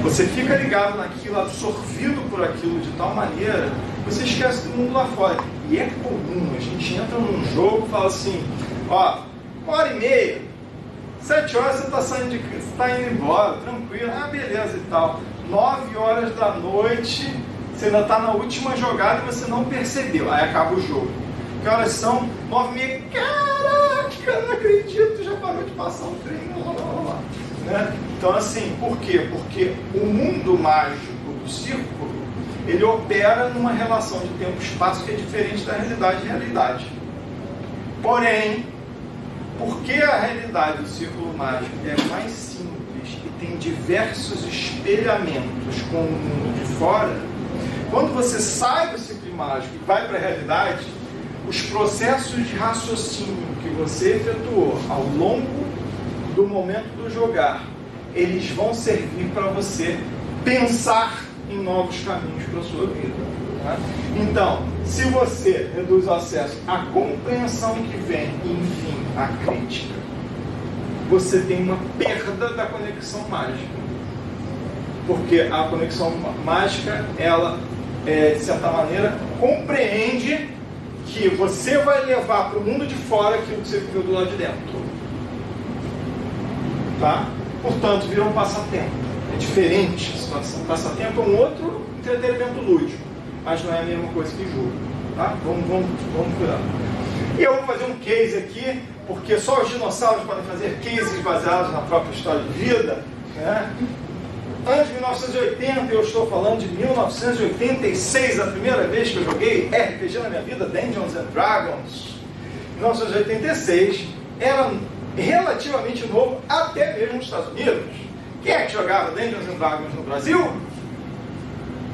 Você fica ligado naquilo, absorvido por aquilo de tal maneira, você esquece do mundo lá fora. E é comum, a gente entra num jogo e fala assim, ó, 1h30, 7 horas você está saindo de casa, você está indo embora, tranquilo, ah, beleza e tal. 9 horas da noite, você ainda está na última jogada e você não percebeu. Aí acaba o jogo. Que horas são? 9h30. Caraca, não acredito, já parou de passar um trem. Né? Então assim, por quê? Porque o mundo mágico do círculo, ele opera numa relação de tempo-espaço que é diferente da realidade. Porém, porque a realidade do círculo mágico é mais simples e tem diversos espelhamentos com o mundo de fora, quando você sai do círculo mágico e vai para a realidade, os processos de raciocínio que você efetuou ao longo do momento do jogar, eles vão servir para você pensar em novos caminhos para a sua vida. Tá? Então, se você reduz o acesso à compreensão que vem e, enfim, à crítica, você tem uma perda da conexão mágica. Porque a conexão mágica, ela, de certa maneira, compreende que você vai levar para o mundo de fora aquilo que você viveu do lado de dentro. Tá? Portanto, vira um passatempo. É diferente a situação. Passatempo é um outro entretenimento lúdico, mas não é a mesma coisa que jogo. Tá? Vamos cuidar. E eu vou fazer um case aqui, porque só os dinossauros podem fazer cases baseados na própria história de vida. Né? Antes de 1980, eu estou falando de 1986, a primeira vez que eu joguei RPG na minha vida, Dungeons and Dragons. 1986 era relativamente novo, até mesmo nos Estados Unidos. Quem é que jogava Dungeons and Dragons no Brasil?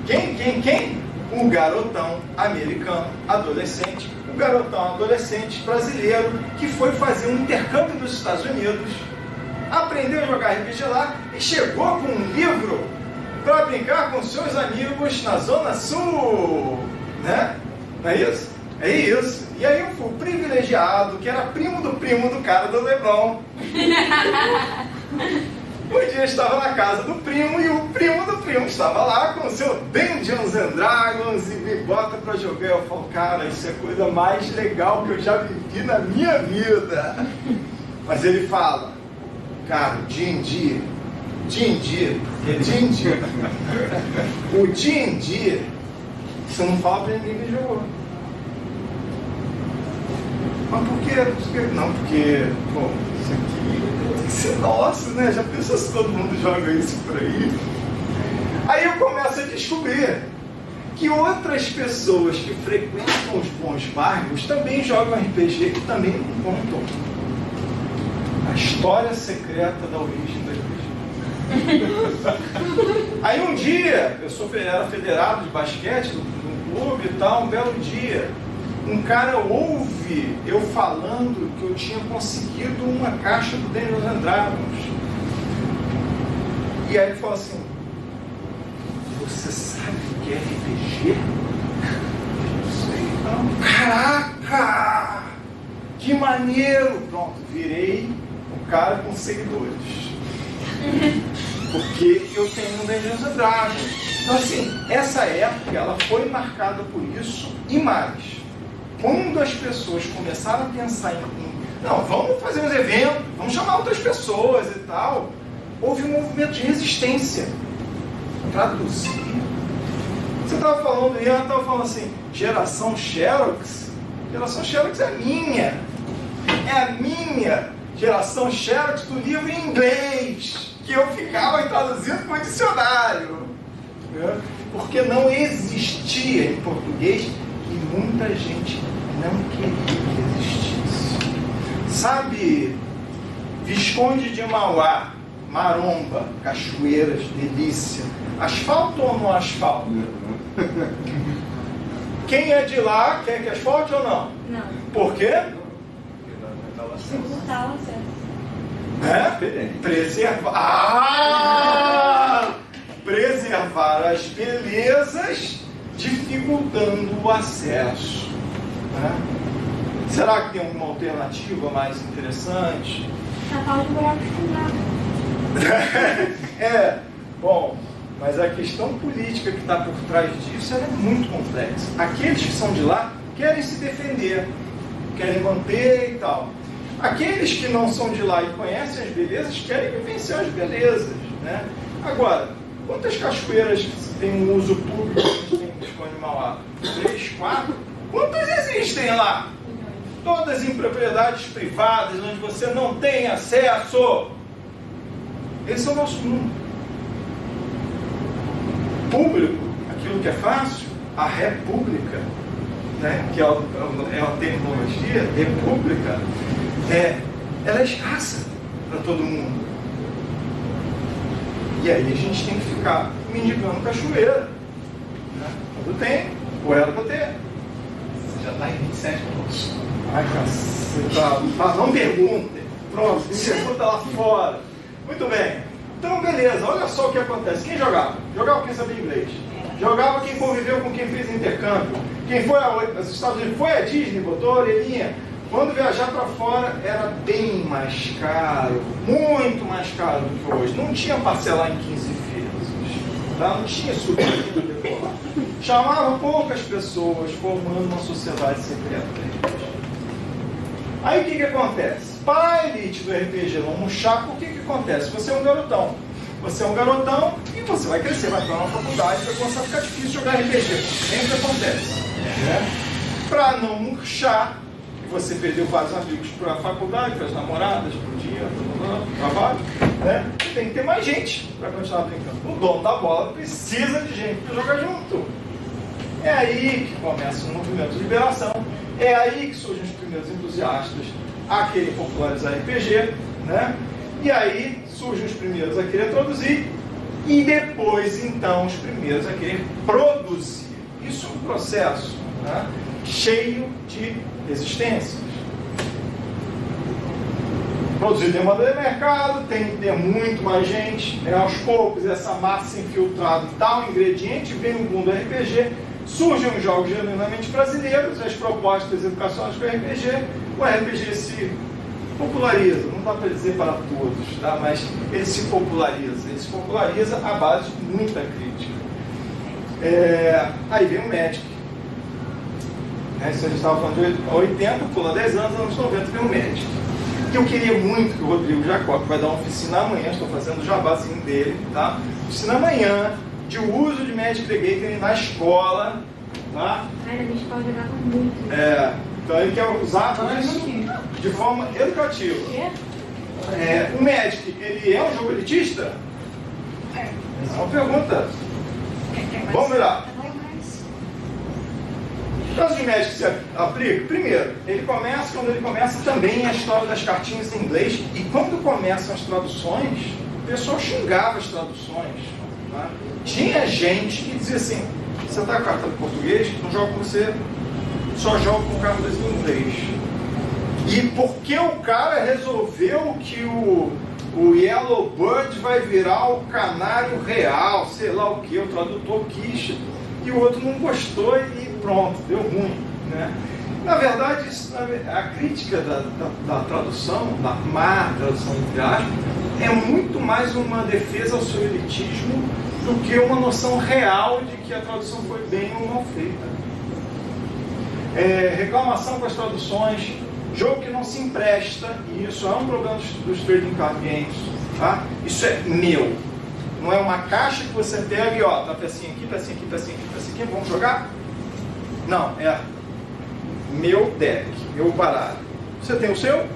Quem? Um garotão americano, adolescente, um garotão adolescente brasileiro que foi fazer um intercâmbio nos Estados Unidos, aprendeu a jogar RPG lá e chegou com um livro para brincar com seus amigos na Zona Sul, né? Não é isso? É isso. E aí eu fui privilegiado, que era primo do cara do Leblon. Um dia eu estava na casa do primo e o primo do primo estava lá com o seu Dungeons and Dragons e me bota pra jogar. Eu falo, cara, isso é a coisa mais legal que eu já vivi na minha vida. Mas ele fala, cara, D&D, o D&D, você não fala pra ninguém que jogou. Mas por quê? Não, porque, pô, isso aqui tem que ser nosso, né? Já pensou se todo mundo joga isso por aí? Aí eu começo a descobrir que outras pessoas que frequentam os bons bairros também jogam RPG e também não contam a história secreta da origem da RPG. Aí um dia, era federado de basquete no clube e tal, um belo dia, um cara ouve eu falando que eu tinha conseguido uma caixa do Dungeons and Dragons. E aí ele falou assim, você sabe o que é RPG? Não sei não. Caraca! Que maneiro! Pronto, virei um cara com seguidores. Porque eu tenho um Dungeons and Dragons. Então assim, essa época ela foi marcada por isso e mais. Quando as pessoas começaram a pensar não, vamos fazer uns eventos, vamos chamar outras pessoas e tal, houve um movimento de resistência. Traduzir. Você estava falando, Ian estava falando assim, geração Xerox? Geração Xerox é minha. É a minha geração Xerox do livro em inglês, que eu ficava traduzindo com o dicionário. Porque não existia em português e muita gente não queria que existisse. Sabe, Visconde de Mauá, Maromba, Cachoeiras, Delícia, asfalto ou não asfalto? Quem é de lá quer que asfalte ou não? Não. Por quê? Dificultar o acesso. Preservar as belezas, dificultando o acesso. Será que tem alguma alternativa mais interessante? Natal de buraco fundado. Bom, mas a questão política que está por trás disso ela é muito complexa. Aqueles que são de lá querem se defender, querem manter e tal. Aqueles que não são de lá e conhecem as belezas querem vivenciar as belezas, né? Agora, quantas cachoeiras têm um uso público que a gente tem em Mauá? 3, 4? Quantas existem lá? Todas em propriedades privadas, onde você não tem acesso. Esse é o nosso mundo. Público, aquilo que é fácil, a república, né? Que é a terminologia, república, ela é escassa para todo mundo. E aí a gente tem que ficar mendigando cachoeira, né? Quando tem, ou era para ter. Você já está em 27 minutos. Ai, caceta, não perguntem. Pronto, me pergunta lá fora. Muito bem. Então, beleza, olha só o que acontece. Quem jogava? Jogava quem sabia inglês. Jogava quem conviveu com quem fez intercâmbio. Quem foi aos Estados Unidos, foi a Disney, botou a orelhinha. Quando viajar para fora era bem mais caro, muito mais caro do que hoje. Não tinha parcelar em 15 vezes, tá? Não tinha subsídio decolar. Chamava poucas pessoas, formando uma sociedade secreta. Aí o que acontece? Para a elite do RPG não murchar, o que acontece? Você é um garotão. Você é um garotão e você vai crescer, vai entrar na faculdade, vai começar a ficar difícil jogar RPG. Sempre acontece. Né? Para não murchar, você perdeu vários amigos para a faculdade, para as namoradas, para o dia, para o trabalho, né? Tem que ter mais gente para continuar brincando. O dono da bola precisa de gente para jogar junto. É aí que começa um movimento de liberação. É aí que surgem os primeiros entusiastas a querer popularizar RPG, né? E aí surgem os primeiros a querer produzir e depois, então, os primeiros a querer produzir. Isso é um processo, né? Cheio de resistências. Produzir demanda de mercado, tem que ter muito mais gente, né? Aos poucos essa massa infiltrada, tal ingrediente, vem o boom do RPG, surgem os jogos genuinamente brasileiros, as propostas educacionais com o RPG se populariza, não dá para dizer para todos, tá? Mas ele se populariza à base de muita crítica. Aí vem o Magic. Se a gente estava falando de 80, pula 10 anos 90 vem o Magic. Que eu queria muito que o Rodrigo Jacó, que vai dar uma oficina amanhã, estou fazendo o jabazinho dele, tá? Oficina amanhã de uso de Magic the Gathering na escola, tá? Ai, na minha escola jogava muito. Então ele quer usar isso de forma educativa. O Magic, ele é um jogo elitista? É uma pergunta. Vamos virar. O caso de Magic se aplica, primeiro, quando ele começa também a história das cartinhas em inglês, e quando começam as traduções, o pessoal xingava as traduções. Tá? Tinha gente que dizia assim, você está com a carta do português, não joga com você, só joga com cartas em inglês. E porque o cara resolveu que o Yellow Bird vai virar o canário real, sei lá o que, o tradutor quis, e o outro não gostou e pronto, deu ruim, né? Na verdade, a crítica da tradução, da má tradução entre aspas, é muito mais uma defesa ao seu elitismo do que uma noção real de que a tradução foi bem ou mal feita. Reclamação com as traduções, jogo que não se empresta, e isso é um problema dos trading card games, tá? Isso é meu. Não é uma caixa que você pega e ó, tá pecinha aqui, pecinha aqui, pecinha aqui, pecinha aqui, vamos jogar? Não, é meu deck, meu baralho. Você tem o seu?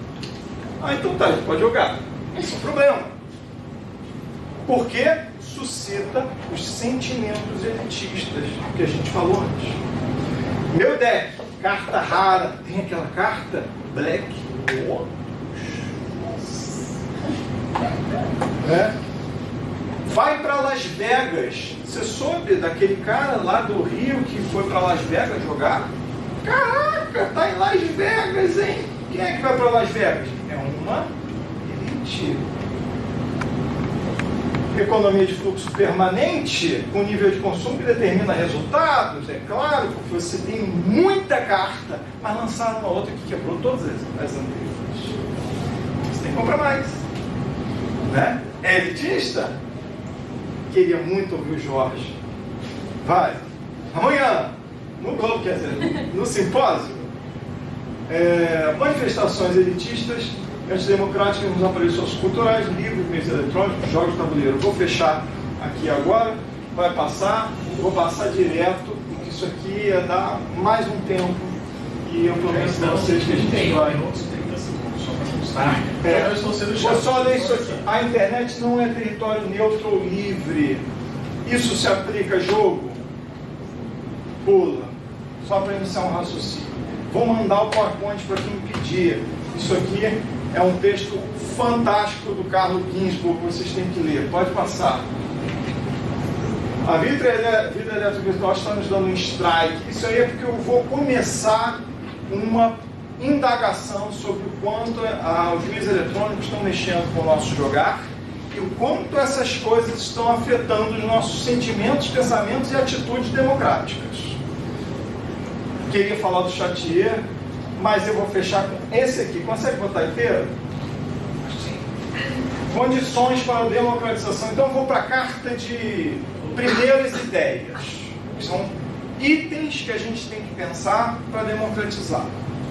Então tá, a gente pode jogar. Esse é o problema. Porque suscita os sentimentos elitistas que a gente falou antes. Meu deck, carta rara, tem aquela carta Black Lotus. Vai para Las Vegas. Você soube daquele cara lá do Rio que foi para Las Vegas jogar? Caraca, tá em Las Vegas, hein? Quem é que vai para Las Vegas? É uma elite. economia de fluxo permanente, com nível de consumo que determina resultados, é claro, porque você tem muita carta, mas lançaram uma outra que quebrou todas as anteriores. Você tem que comprar mais. Né? É elitista? Queria muito ouvir o Jorge. Vai, amanhã, no Globo, quer dizer, no simpósio, manifestações elitistas, antidemocráticas nos aparelhos socioculturais, livros, meios eletrônicos, jogos de tabuleiro. Vou fechar aqui agora, vai passar, vou passar direto, porque isso aqui ia dar mais um tempo, e eu prometo para vocês que a gente vai. Vou só ler isso aqui. A internet não é território neutro ou livre. Isso se aplica a jogo? Pula. Só para iniciar um raciocínio. Vou mandar o PowerPoint para quem pedir. Isso aqui é um texto fantástico do Carlo Ginzburg, que vocês têm que ler. Pode passar. A vida eletrovirtual está nos dando um strike. Isso aí é porque eu vou começar uma indagação sobre o quanto os meios eletrônicos estão mexendo com o nosso jogar e o quanto essas coisas estão afetando os nossos sentimentos, pensamentos e atitudes democráticas. Queria falar do Chatier, mas eu vou fechar com esse aqui. Consegue botar inteiro? Sim. Condições para a democratização. Então eu vou para a carta de primeiras ideias. São itens que a gente tem que pensar para democratizar.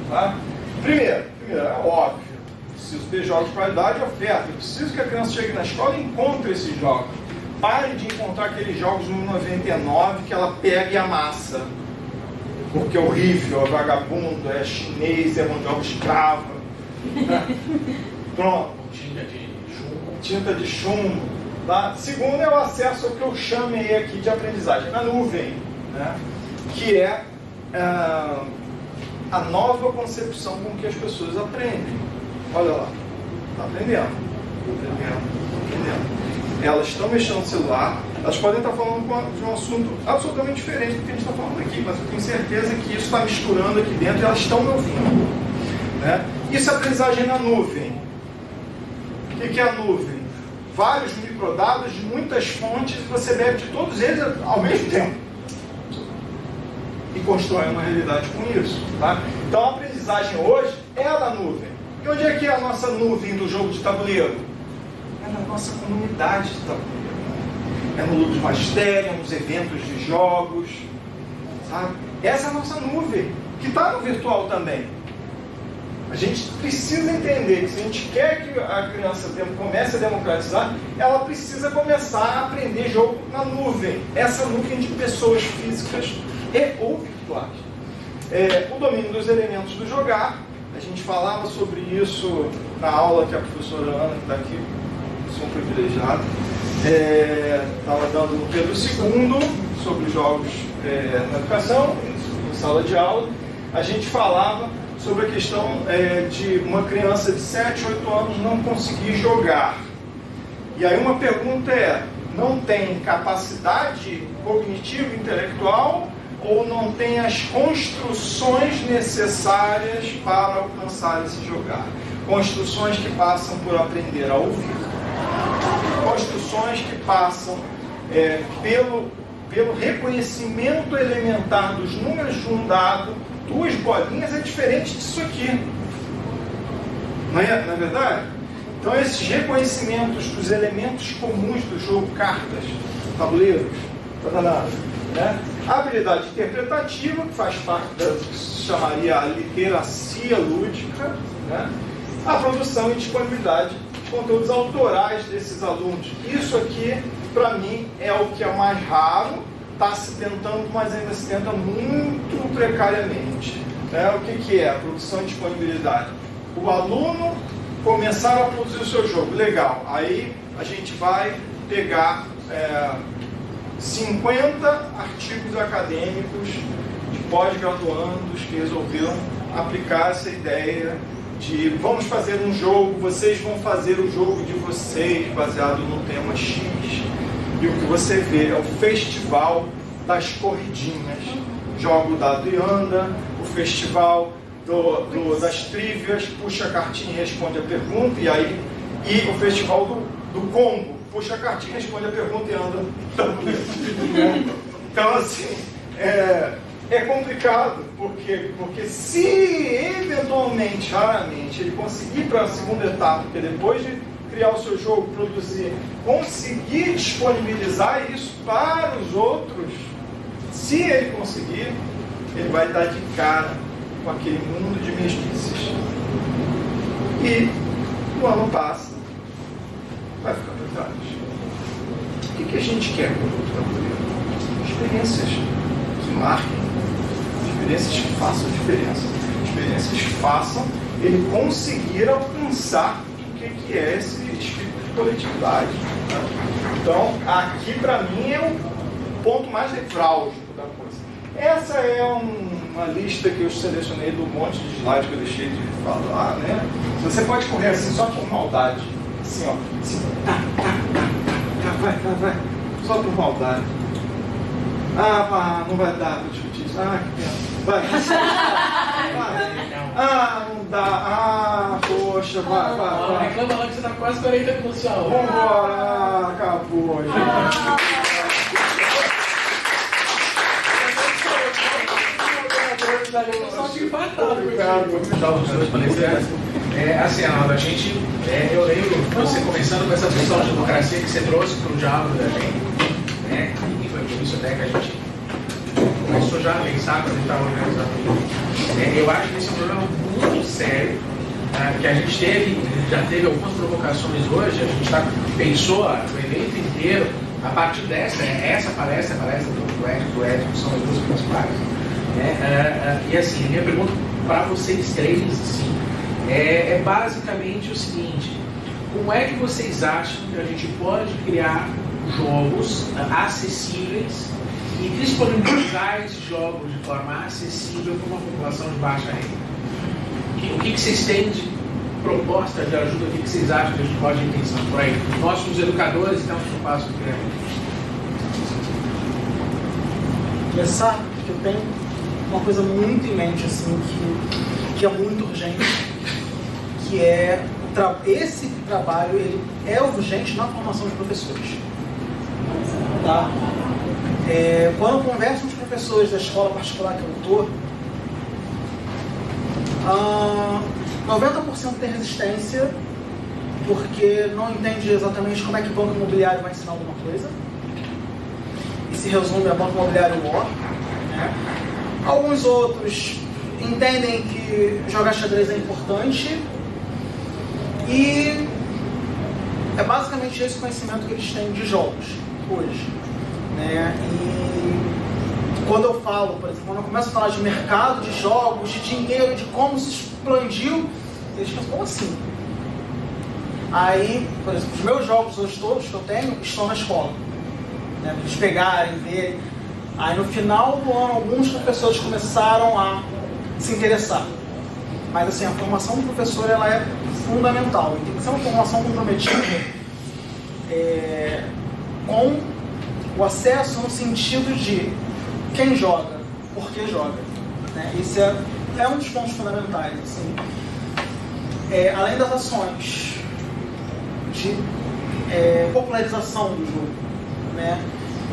Tá? Primeiro, é óbvio, preciso ter jogos de qualidade e oferta. Eu preciso que a criança chegue na escola e encontre esses jogos. Pare de encontrar aqueles jogos no 99 que ela pega e amassa. Porque é horrível, é vagabundo, é chinês, é mão de obra escrava. Pronto. Tinta de chumbo. Tá? Segundo é o acesso ao que eu chamei aqui de aprendizagem na nuvem, né? Que é a nova concepção com que as pessoas aprendem. Olha lá, está aprendendo. Elas estão mexendo no celular, elas podem estar falando de um assunto absolutamente diferente do que a gente está falando aqui, mas eu tenho certeza que isso está misturando aqui dentro e elas estão me ouvindo. Né? Isso é aprendizagem na nuvem. O que é a nuvem? Vários microdados de muitas fontes e você bebe de todos eles ao mesmo tempo. E constrói uma realidade com isso. Tá? Então a aprendizagem hoje é a da nuvem. E onde é que é a nossa nuvem do jogo de tabuleiro? É na nossa comunidade de tabuleiro. É no Ludus Magisterium, nos eventos de jogos. Sabe? Essa é a nossa nuvem, que está no virtual também. A gente precisa entender que se a gente quer que a criança comece a democratizar, ela precisa começar a aprender jogo na nuvem. Essa nuvem de pessoas físicas e ou virtuais. O domínio dos elementos do jogar, a gente falava sobre isso na aula que a professora Ana, que está aqui, sou um privilegiado, estava dando no Pedro II, sobre jogos na educação, em sala de aula. A gente falava sobre a questão de uma criança de 7, 8 anos não conseguir jogar. E aí uma pergunta não tem capacidade cognitiva, intelectual, ou não tem as construções necessárias para alcançar esse jogar? Construções que passam por aprender a ouvir. Construções que passam pelo reconhecimento elementar dos números de um dado. 2 bolinhas é diferente disso aqui. Não é verdade? Então esses reconhecimentos dos elementos comuns do jogo, cartas, tabuleiros, né? A habilidade interpretativa, que faz parte da que se chamaria a literacia lúdica, né? A produção e disponibilidade de conteúdos autorais desses alunos. Isso aqui, para mim, é o que é mais raro. Está se tentando, mas ainda se tenta muito precariamente. O que é a produção e disponibilidade? O aluno começar a produzir o seu jogo, legal. Aí a gente vai pegar 50 artigos acadêmicos de pós-graduandos que resolveram aplicar essa ideia de vamos fazer um jogo, vocês vão fazer o jogo de vocês baseado no tema X. E o que você vê é o festival das corridinhas. Joga o dado e anda, o festival das trívias, puxa a cartinha e responde a pergunta, e o festival do combo. puxa a cartinha, responde a pergunta e anda. Então, assim, é complicado, porque se eventualmente, raramente, ele conseguir para a segunda etapa, porque depois de criar o seu jogo, produzir, conseguir disponibilizar isso para os outros, se ele conseguir, ele vai dar de cara com aquele mundo de mesmices. E o ano passa, vai ficar para trás. O que a gente quer com o produto tabuleiro? Experiências que marquem, experiências que façam diferença, experiências que façam ele conseguir alcançar o que é esse espírito de coletividade. Né? Então, aqui para mim é o ponto mais nevrálgico da coisa. Essa é uma lista que eu selecionei do monte de slides que eu deixei de falar, né? Você pode correr assim só por maldade, assim, ó, assim, vai, só por maldade. Não vai dar para discutir isso. Que pena. Vai. Não dá. Poxa, vai. Reclama lá que você tá quase 40 minutos de aula. Vambora. Acabou, gente. Assim, Arnaldo, eu lembro você começando com essa questão de democracia que você trouxe para o diálogo da gente, né? E foi por isso até que a gente começou já a pensar quando a gente estava organizando. Eu acho que esse é um problema muito sério, que a gente já teve algumas provocações hoje, a gente pensou o evento inteiro a partir essa palestra do Edson, são as duas principais. E assim, a minha pergunta para vocês três assim, é basicamente o seguinte: como é que vocês acham que a gente pode criar jogos acessíveis e disponibilizar esses jogos de forma acessível para uma população de baixa renda? O que vocês têm de proposta de ajuda? O que vocês acham que a gente pode pensar por aí? Nós, como educadores, temos um passo criativo. Começar, que eu tenho uma coisa muito em mente, assim, que é muito urgente, que é esse trabalho, ele é urgente na formação de professores. Tá? Quando eu converso com os professores da escola particular que eu estou, 90% tem resistência, porque não entende exatamente como é que o banco imobiliário vai ensinar alguma coisa, e se resume a banco imobiliário war, né? Alguns outros entendem que jogar xadrez é importante, e é basicamente esse conhecimento que eles têm de jogos hoje, né? E quando eu falo, por exemplo, quando eu começo a falar de mercado, de jogos, de dinheiro, de como se expandiu, eles pensam, como assim? Aí, por exemplo, os meus jogos hoje todos que eu tenho estão na escola, né? Eles pegarem, verem. Aí no final do ano, alguns professores começaram a se interessar. Mas assim, a formação do professor ela é fundamental. E tem que ser uma formação comprometida com o acesso no sentido de quem joga, por que joga. Né? Isso é um dos pontos fundamentais. Assim. Além das ações de popularização do jogo. Né?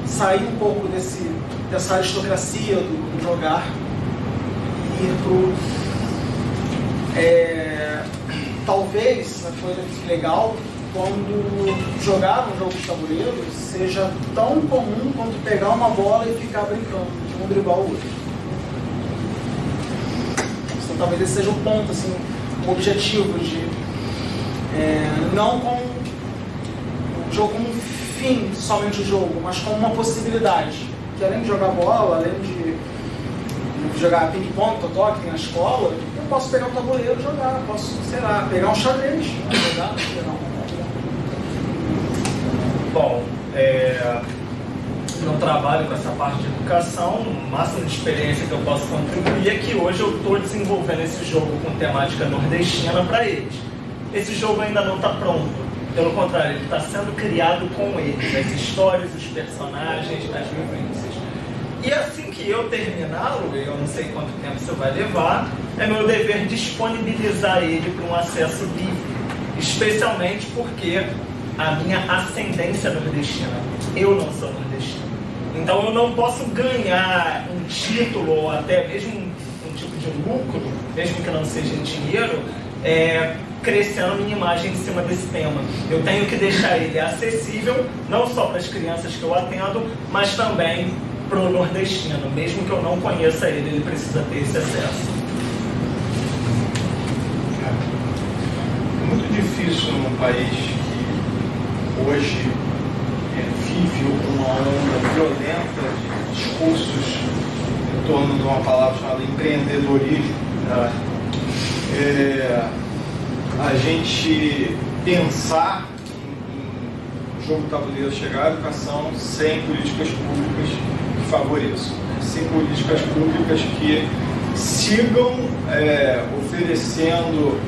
Sair um pouco dessa aristocracia do jogar e ir pro... talvez a coisa fique legal quando jogar um jogo de tabuleiro seja tão comum quanto pegar uma bola e ficar brincando de um driblar o outro. Então talvez esse seja o ponto, assim, o objetivo de não com o jogo como um fim, somente o jogo, mas como uma possibilidade. Que além de jogar bola, além de jogar ping-pong, totó, que tem na escola, eu posso pegar um tabuleiro e jogar, posso, sei lá, pegar um xadrez e jogar, Bom, eu trabalho com essa parte de educação, o máximo de experiência que eu posso contribuir é que hoje eu estou desenvolvendo esse jogo com temática nordestina para eles. Esse jogo ainda não está pronto, pelo contrário, ele está sendo criado com eles, as histórias, os personagens, as vivências. E assim que eu terminá-lo, eu não sei quanto tempo isso vai levar, é meu dever disponibilizar ele para um acesso livre, especialmente porque a minha ascendência nordestina. Eu não sou nordestino. Então eu não posso ganhar um título ou até mesmo um tipo de lucro, mesmo que não seja em dinheiro, crescendo minha imagem em cima desse tema. Eu tenho que deixar ele acessível, não só para as crianças que eu atendo, mas também para o nordestino. Mesmo que eu não conheça ele, ele precisa ter esse acesso. É muito difícil num país que hoje vive uma onda violenta de discursos em torno de uma palavra chamada empreendedorismo, a gente pensar em jogo tabuleiro chegar à educação sem políticas públicas que favoreçam, sem políticas públicas que sigam oferecendo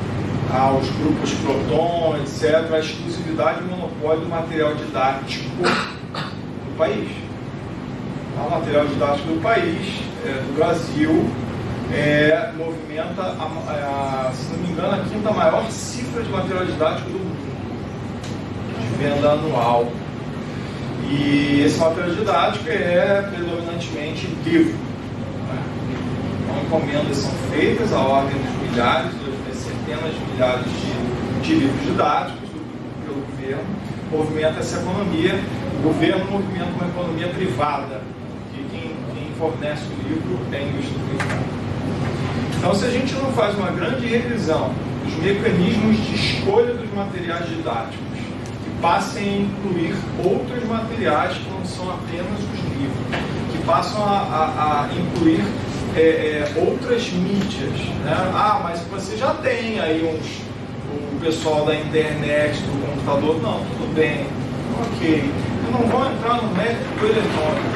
aos grupos Proton, etc., a exclusividade e o monopólio do material didático do país. O material didático do país, do Brasil, movimenta, se não me engano, a quinta maior cifra de material didático do mundo, de venda anual. E esse material didático é predominantemente livro. Então, encomendas são feitas à ordem dos milhares, centenas de milhares de livros didáticos pelo governo, movimenta essa economia. O governo movimenta uma economia privada, que quem fornece o livro é a indústria privada. Então, se a gente não faz uma grande revisão dos mecanismos de escolha dos materiais didáticos, que passem a incluir outros materiais que não são apenas os livros, que passam a incluir outras mídias, né? Mas você já tem aí o pessoal da internet, do computador. Não, tudo bem, ok. Eu não vou entrar no mérito do eletrônico,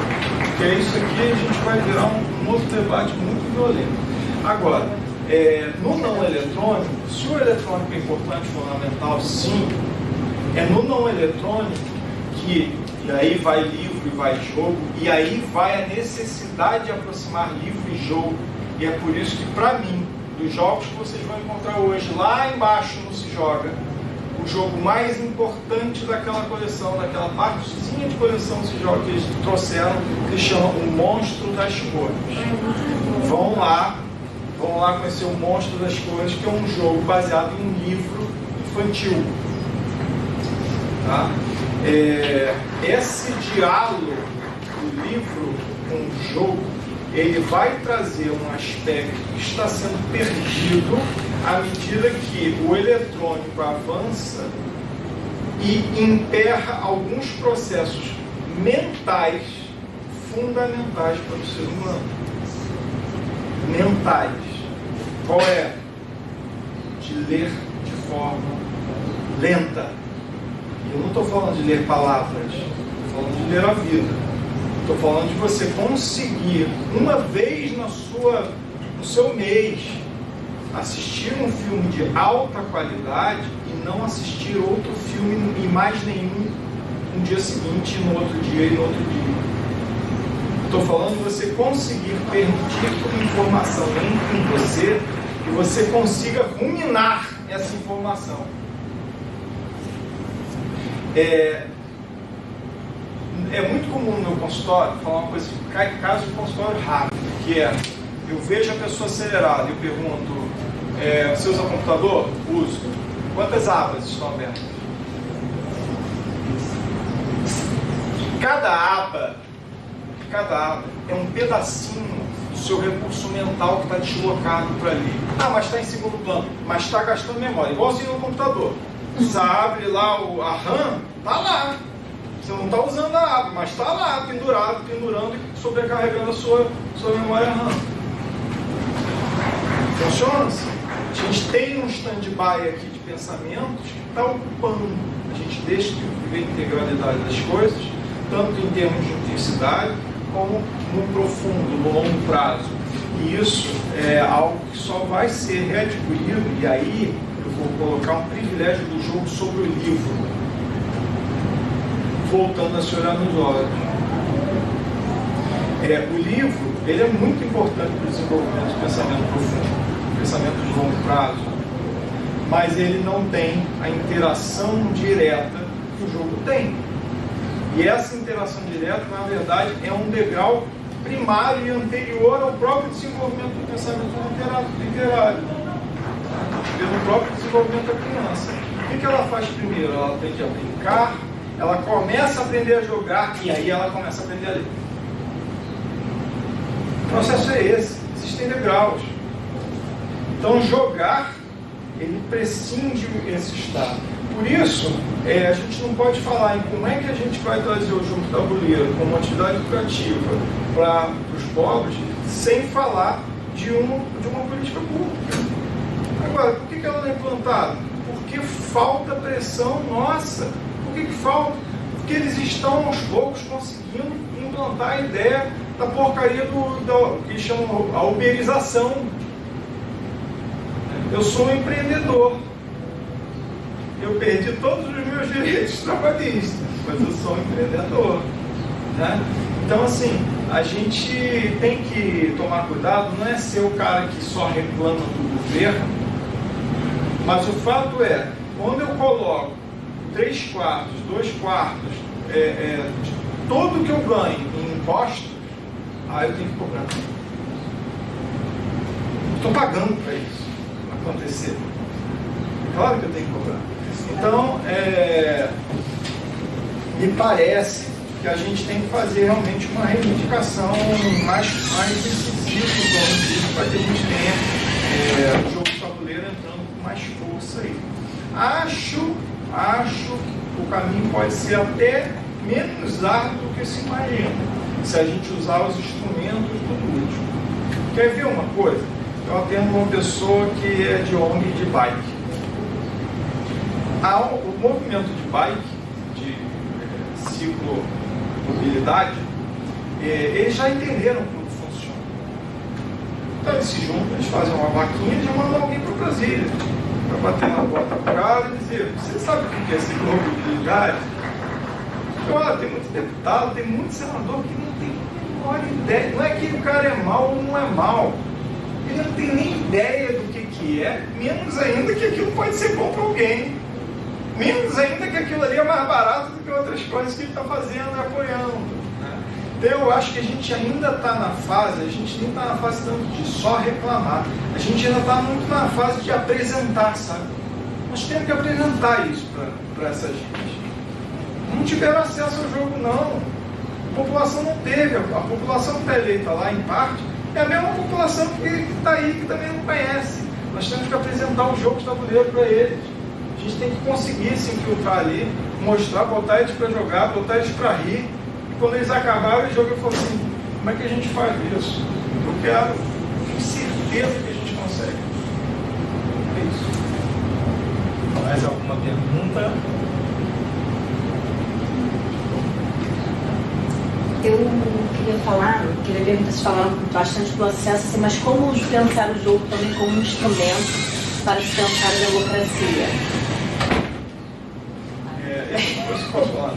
porque isso aqui a gente vai virar um outro debate muito violento. Agora, no não eletrônico, se o eletrônico é importante, fundamental, sim, é no não eletrônico que, e aí vai livro e vai jogo, e aí vai a necessidade de aproximar livro e jogo. E é por isso que, para mim, dos jogos que vocês vão encontrar hoje, lá embaixo no Se Joga, o jogo mais importante daquela coleção, daquela partezinha de coleção Se Joga que eles trouxeram, que chama O Monstro das Cores. Vão lá conhecer O Monstro das Cores, que é um jogo baseado em um livro infantil. Tá? Esse diálogo do livro com o jogo, ele vai trazer um aspecto que está sendo perdido à medida que o eletrônico avança e emperra alguns processos mentais fundamentais para o ser humano. Mentais. Qual é? De ler de forma lenta. Eu não estou falando de ler palavras, estou falando de ler a vida. Estou falando de você conseguir, uma vez no seu mês, assistir um filme de alta qualidade e não assistir outro filme e mais nenhum no dia seguinte, no outro dia e no outro dia. Estou falando de você conseguir permitir que uma informação entre em você e você consiga ruminar essa informação. É muito comum no meu consultório falar uma coisa, caso de consultório rápido, que eu vejo a pessoa acelerada e eu pergunto, você usa computador? Uso. Quantas abas estão abertas? Cada aba é um pedacinho do seu recurso mental que está deslocado para ali. Mas está em segundo plano, mas está gastando memória, igualzinho no computador. Você abre lá a RAM, está lá. Você não está usando a aba, mas está lá, pendurando e sobrecarregando a sua memória RAM. Funciona assim. A gente tem um stand-by aqui de pensamentos que está ocupando. A gente deixa de viver a integralidade das coisas, tanto em termos de intensidade, como no profundo, no longo prazo. E isso é algo que só vai ser readquirido, e aí eu vou colocar um privilégio do jogo sobre o livro, voltando a se olhar nos olhos. O livro, ele é muito importante para o desenvolvimento do pensamento profundo, pensamento de longo prazo, mas ele não tem a interação direta que o jogo tem. E essa interação direta, na verdade, é um degrau primário e anterior ao próprio desenvolvimento do pensamento literário, pelo próprio desenvolvimento da criança. O que ela faz primeiro? Ela aprende a brincar, ela começa a aprender a jogar e aí ela começa a aprender a ler. O processo é esse, existem degraus. Então jogar, ele prescinde esse estado. Por isso, a gente não pode falar em como é que a gente vai trazer o jogo de tabuleiro como uma atividade educativa para os pobres, sem falar de uma política pública. Agora, por que ela não é implantada? Porque falta pressão nossa. Por que falta? Porque eles estão aos poucos conseguindo implantar a ideia da porcaria do que chamam a uberização. Eu sou um empreendedor. Eu perdi todos os meus direitos trabalhistas, mas eu sou um empreendedor. Né? Então, assim, a gente tem que tomar cuidado, não é ser o cara que só reclama do governo, mas o fato é, quando eu coloco 3/4, 2/4 de tudo que eu ganho em impostos, aí eu tenho que cobrar. Estou pagando para isso acontecer. Claro que eu tenho que cobrar. Então, me parece que a gente tem que fazer realmente uma reivindicação mais incisiva para que a gente tenha o jogo de tabuleiro entrando com mais força aí. Acho que o caminho pode ser até menos árduo do que se imagina, se a gente usar os instrumentos do lúdico. Quer ver uma coisa? Eu atendo uma pessoa que é de ONG de bike. O movimento de bike, de ciclomobilidade, eles já entenderam como funciona. Então eles se juntam, eles fazem uma vaquinha e já mandam alguém para Brasília, para bater na porta do cara e dizer: você sabe o que é ciclomobilidade? Olha, tem muito deputado, tem muito senador que não tem a menor ideia. Não é que o cara é mau ou não é mau. Ele não tem nem ideia do que é, menos ainda que aquilo pode ser bom para alguém. Menos ainda que aquilo ali é mais barato do que outras coisas que ele está fazendo e apoiando. Né? Então eu acho que a gente ainda está na fase, a gente nem está na fase tanto de só reclamar, a gente ainda está muito na fase de apresentar, sabe? Nós temos que apresentar isso para essa gente. Não tiveram acesso ao jogo, não. A população não teve, a população que está eleita lá, em parte, é a mesma população que está aí, que também não conhece. Nós temos que apresentar o jogo de tabuleiro para eles. A gente tem que conseguir se infiltrar ali, mostrar, botar eles para jogar, botar eles para rir. E quando eles acabaram o jogo, eu falo assim: como é que a gente faz isso? Eu tenho certeza que a gente consegue. É isso. Mais alguma pergunta? Eu queria perguntar, vocês falaram bastante do acesso, assim, mas como pensar o jogo também como um instrumento para se pensar a democracia? Você pode falar?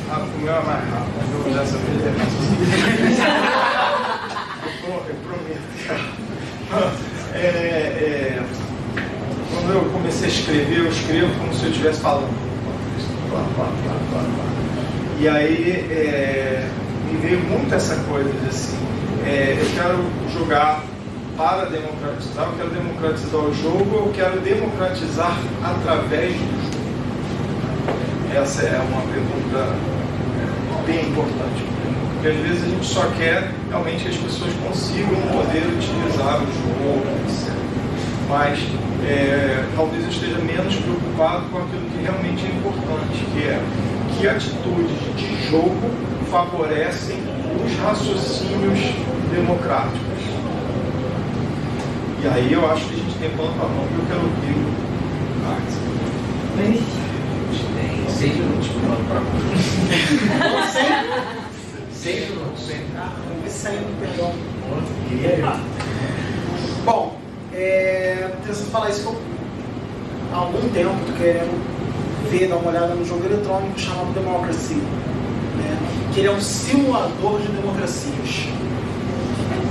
O meu é mais rápido, o jogo dessa vez é mais eu prometo. Quando eu comecei a escrever, eu escrevo como se eu estivesse falando. E aí me veio muito essa coisa de assim, eu quero jogar para democratizar, eu quero democratizar o jogo, eu quero democratizar através do jogo. Essa é uma pergunta bem importante, porque às vezes a gente só quer realmente que as pessoas consigam poder utilizar o jogo, etc. Mas talvez eu esteja menos preocupado com aquilo que realmente é importante, que é que atitudes de jogo favorecem os raciocínios democráticos. E aí eu acho que a gente tem plano para mão, que eu quero ouvir o Arte. 6 minutos para o plano. 6 minutos, sempre. Perdão. Bom, preciso falar isso há algum tempo, estou querendo dar uma olhada no jogo eletrônico chamado Democracy, né? Que ele é um simulador de democracias.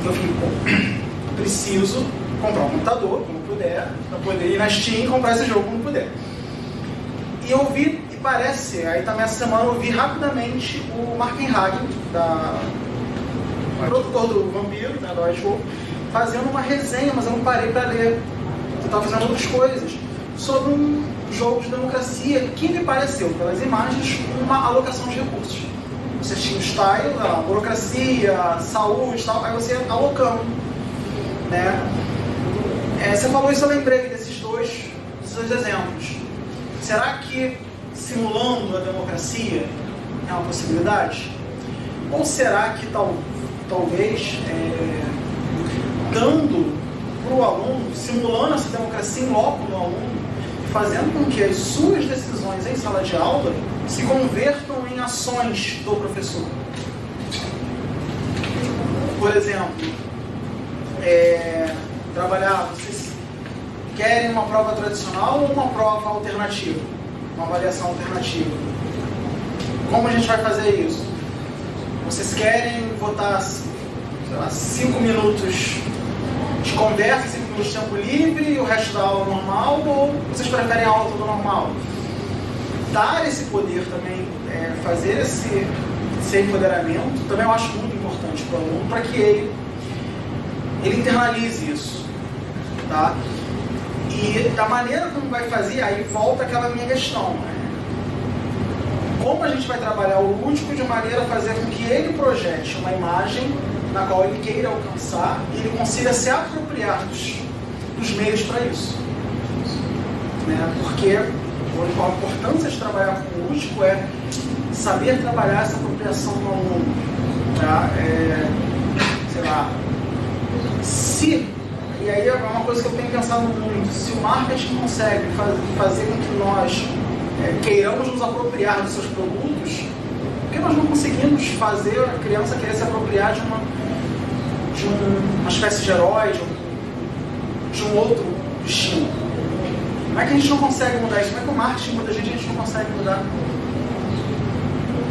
Eu fiquei, preciso comprar um computador, como puder, para poder ir na Steam e comprar esse jogo como puder. E eu vi parece, aí também essa semana eu vi rapidamente o Markenhagen, produtor do Vampiro, né, do White Wolf, fazendo uma resenha, mas eu não parei para ler. Eu estava fazendo outras coisas, sobre um jogo de democracia que me pareceu, pelas imagens, uma alocação de recursos. Você tinha o style, a burocracia, saúde e tal, aí você ia alocando, né? Você falou isso, eu lembrei desses dois exemplos. Será que simulando a democracia é uma possibilidade? Ou será que talvez dando para o aluno, simulando essa democracia em loco no aluno, fazendo com que as suas decisões em sala de aula se convertam em ações do professor? Por exemplo, trabalhar, vocês querem uma prova tradicional ou uma prova alternativa? Uma avaliação alternativa? Como a gente vai fazer isso? Vocês querem botar, sei lá, 5 minutos de conversa, 5 minutos de tempo livre e o resto da aula normal, ou vocês preferem a aula toda normal? Dar esse poder também, fazer esse empoderamento, também eu acho muito importante para o aluno, para que ele internalize isso, tá? E da maneira como vai fazer, aí volta aquela minha questão, né? Como a gente vai trabalhar o lúdico de maneira a fazer com que ele projete uma imagem na qual ele queira alcançar e ele consiga se apropriar dos meios para isso, né? Porque a importância de trabalhar com o lúdico é saber trabalhar essa apropriação no aluno, tá? Sei lá, e aí é uma coisa que eu tenho pensado muito, se o marketing consegue fazer com que nós queiramos nos apropriar dos seus produtos, por que nós não conseguimos fazer a criança querer se apropriar de uma espécie de herói, de um outro destino? Como é que a gente não consegue mudar isso? Como é que o marketing muda a gente não consegue mudar?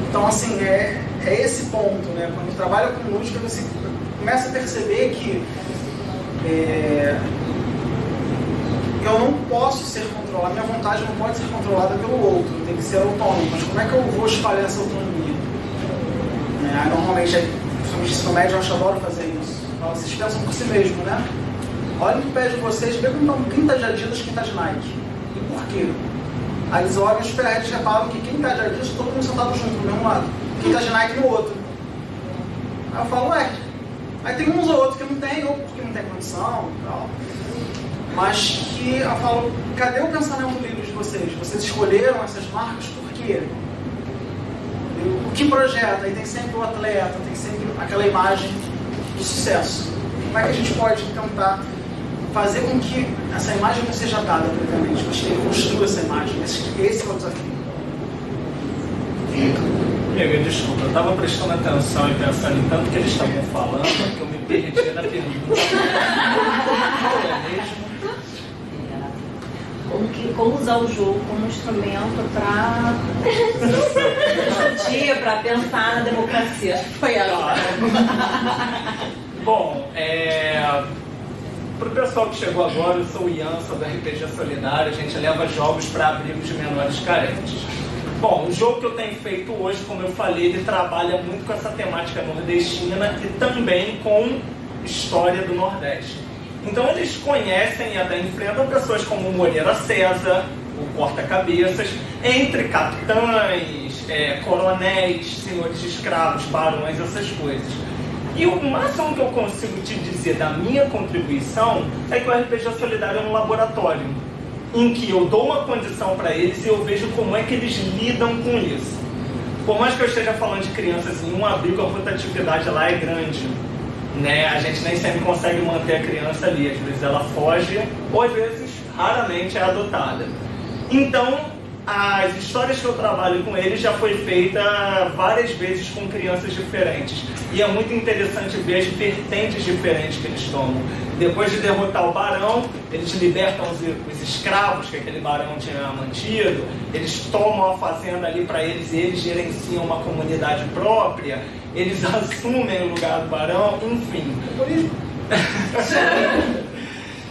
Então, assim, é esse ponto, né? Quando a gente trabalha com lúdica, você começa a perceber que eu não posso ser controlado, minha vontade não pode ser controlada pelo outro, tem que ser autônomo. Mas como é que eu vou espalhar essa autonomia? Normalmente, principalmente ensino médio, eu adoro fazer isso. Então, vocês pensam por si mesmo, né? Olhem no pé de vocês, perguntam quem está de Adidas, quem está de Nike. E por quê? Aí eles olham os pés e reparam que quem está de Adidas, todo mundo sentado junto do mesmo lado. Quem está de Nike no outro. Aí eu falo, aí tem uns ou outros que não tem, ou porque não tem condição e tal. Mas que eu falo, cadê o pensamento livre de vocês? Vocês escolheram essas marcas por quê? O que projeta? Aí tem sempre o atleta, tem sempre aquela imagem do sucesso. Como é que a gente pode tentar fazer com que essa imagem não seja dada previamente, mas que ele construa essa imagem? Esse é o desafio. Amiga, desculpa, eu estava prestando atenção e pensando em tanto que eles estavam falando que eu me perdi na pergunta. Como usar o jogo como instrumento para discutir, para pensar na democracia? Acho que foi ela. Bom, para o pessoal que chegou agora, eu sou o Ian, sou do RPG Solidário, a gente leva jogos para abrigos de menores carentes. Bom, o jogo que eu tenho feito hoje, como eu falei, ele trabalha muito com essa temática nordestina e também com história do Nordeste. Então eles conhecem e até enfrentam pessoas como Moreira César, o Corta-Cabeças, entre capitães, coronéis, senhores de escravos, barões, essas coisas. E o máximo que eu consigo te dizer da minha contribuição é que o RPG Solidário é um laboratório em que eu dou uma condição para eles e eu vejo como é que eles lidam com isso. Por mais que eu esteja falando de crianças em um abrigo, a rotatividade lá é grande, né? A gente nem sempre consegue manter a criança ali, às vezes ela foge, ou às vezes, raramente, é adotada. Então, as histórias que eu trabalho com eles já foi feita várias vezes com crianças diferentes. E é muito interessante ver as vertentes diferentes que eles tomam. Depois de derrotar o barão, eles libertam os escravos que aquele barão tinha mantido, eles tomam a fazenda ali para eles e eles gerenciam uma comunidade própria, eles assumem o lugar do barão, enfim.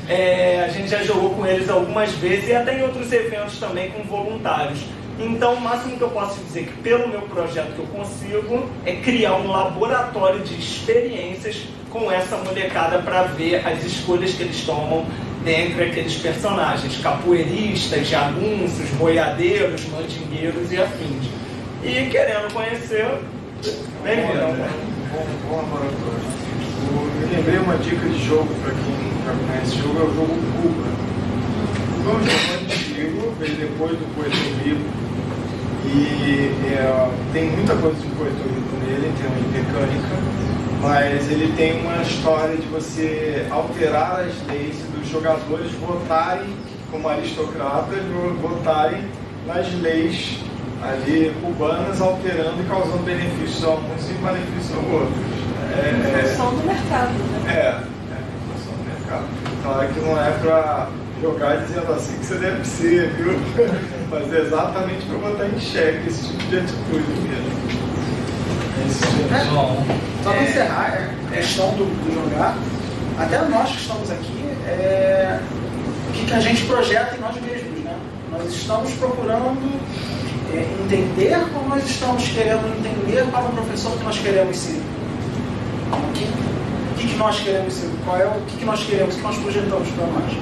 A gente já jogou com eles algumas vezes e até em outros eventos também com voluntários. Então, o máximo que eu posso dizer que pelo meu projeto que eu consigo é criar um laboratório de experiências com essa molecada para ver as escolhas que eles tomam dentre aqueles personagens, capoeiristas, jagunços, boiadeiros, mandingueiros e afins. E querendo conhecer, bem-vindo. Bom laboratório. Eu lembrei uma dica de jogo para quem já conhece esse jogo, é o jogo Cuba. Cuba é um jogo antigo, veio depois do Puerto Rico. E tem muita coisa de Puerto Rico nele, em termos de mecânica, mas ele tem uma história de você alterar as leis e dos jogadores votarem como aristocratas, votarem nas leis ali cubanas, alterando e causando benefícios a uns e malefícios a outros. Função do mercado, né? Função do mercado. Claro que não é para jogar dizendo assim que você deve ser, viu? Mas é exatamente para botar em xeque esse tipo de atitude mesmo. Só para encerrar a questão do jogar, até nós que estamos aqui, o que a gente projeta em nós mesmos, né? Nós estamos procurando entender ou nós estamos querendo entender qual é o professor que nós queremos ser? O que nós queremos ser? O que nós queremos, o que nós projetamos para nós?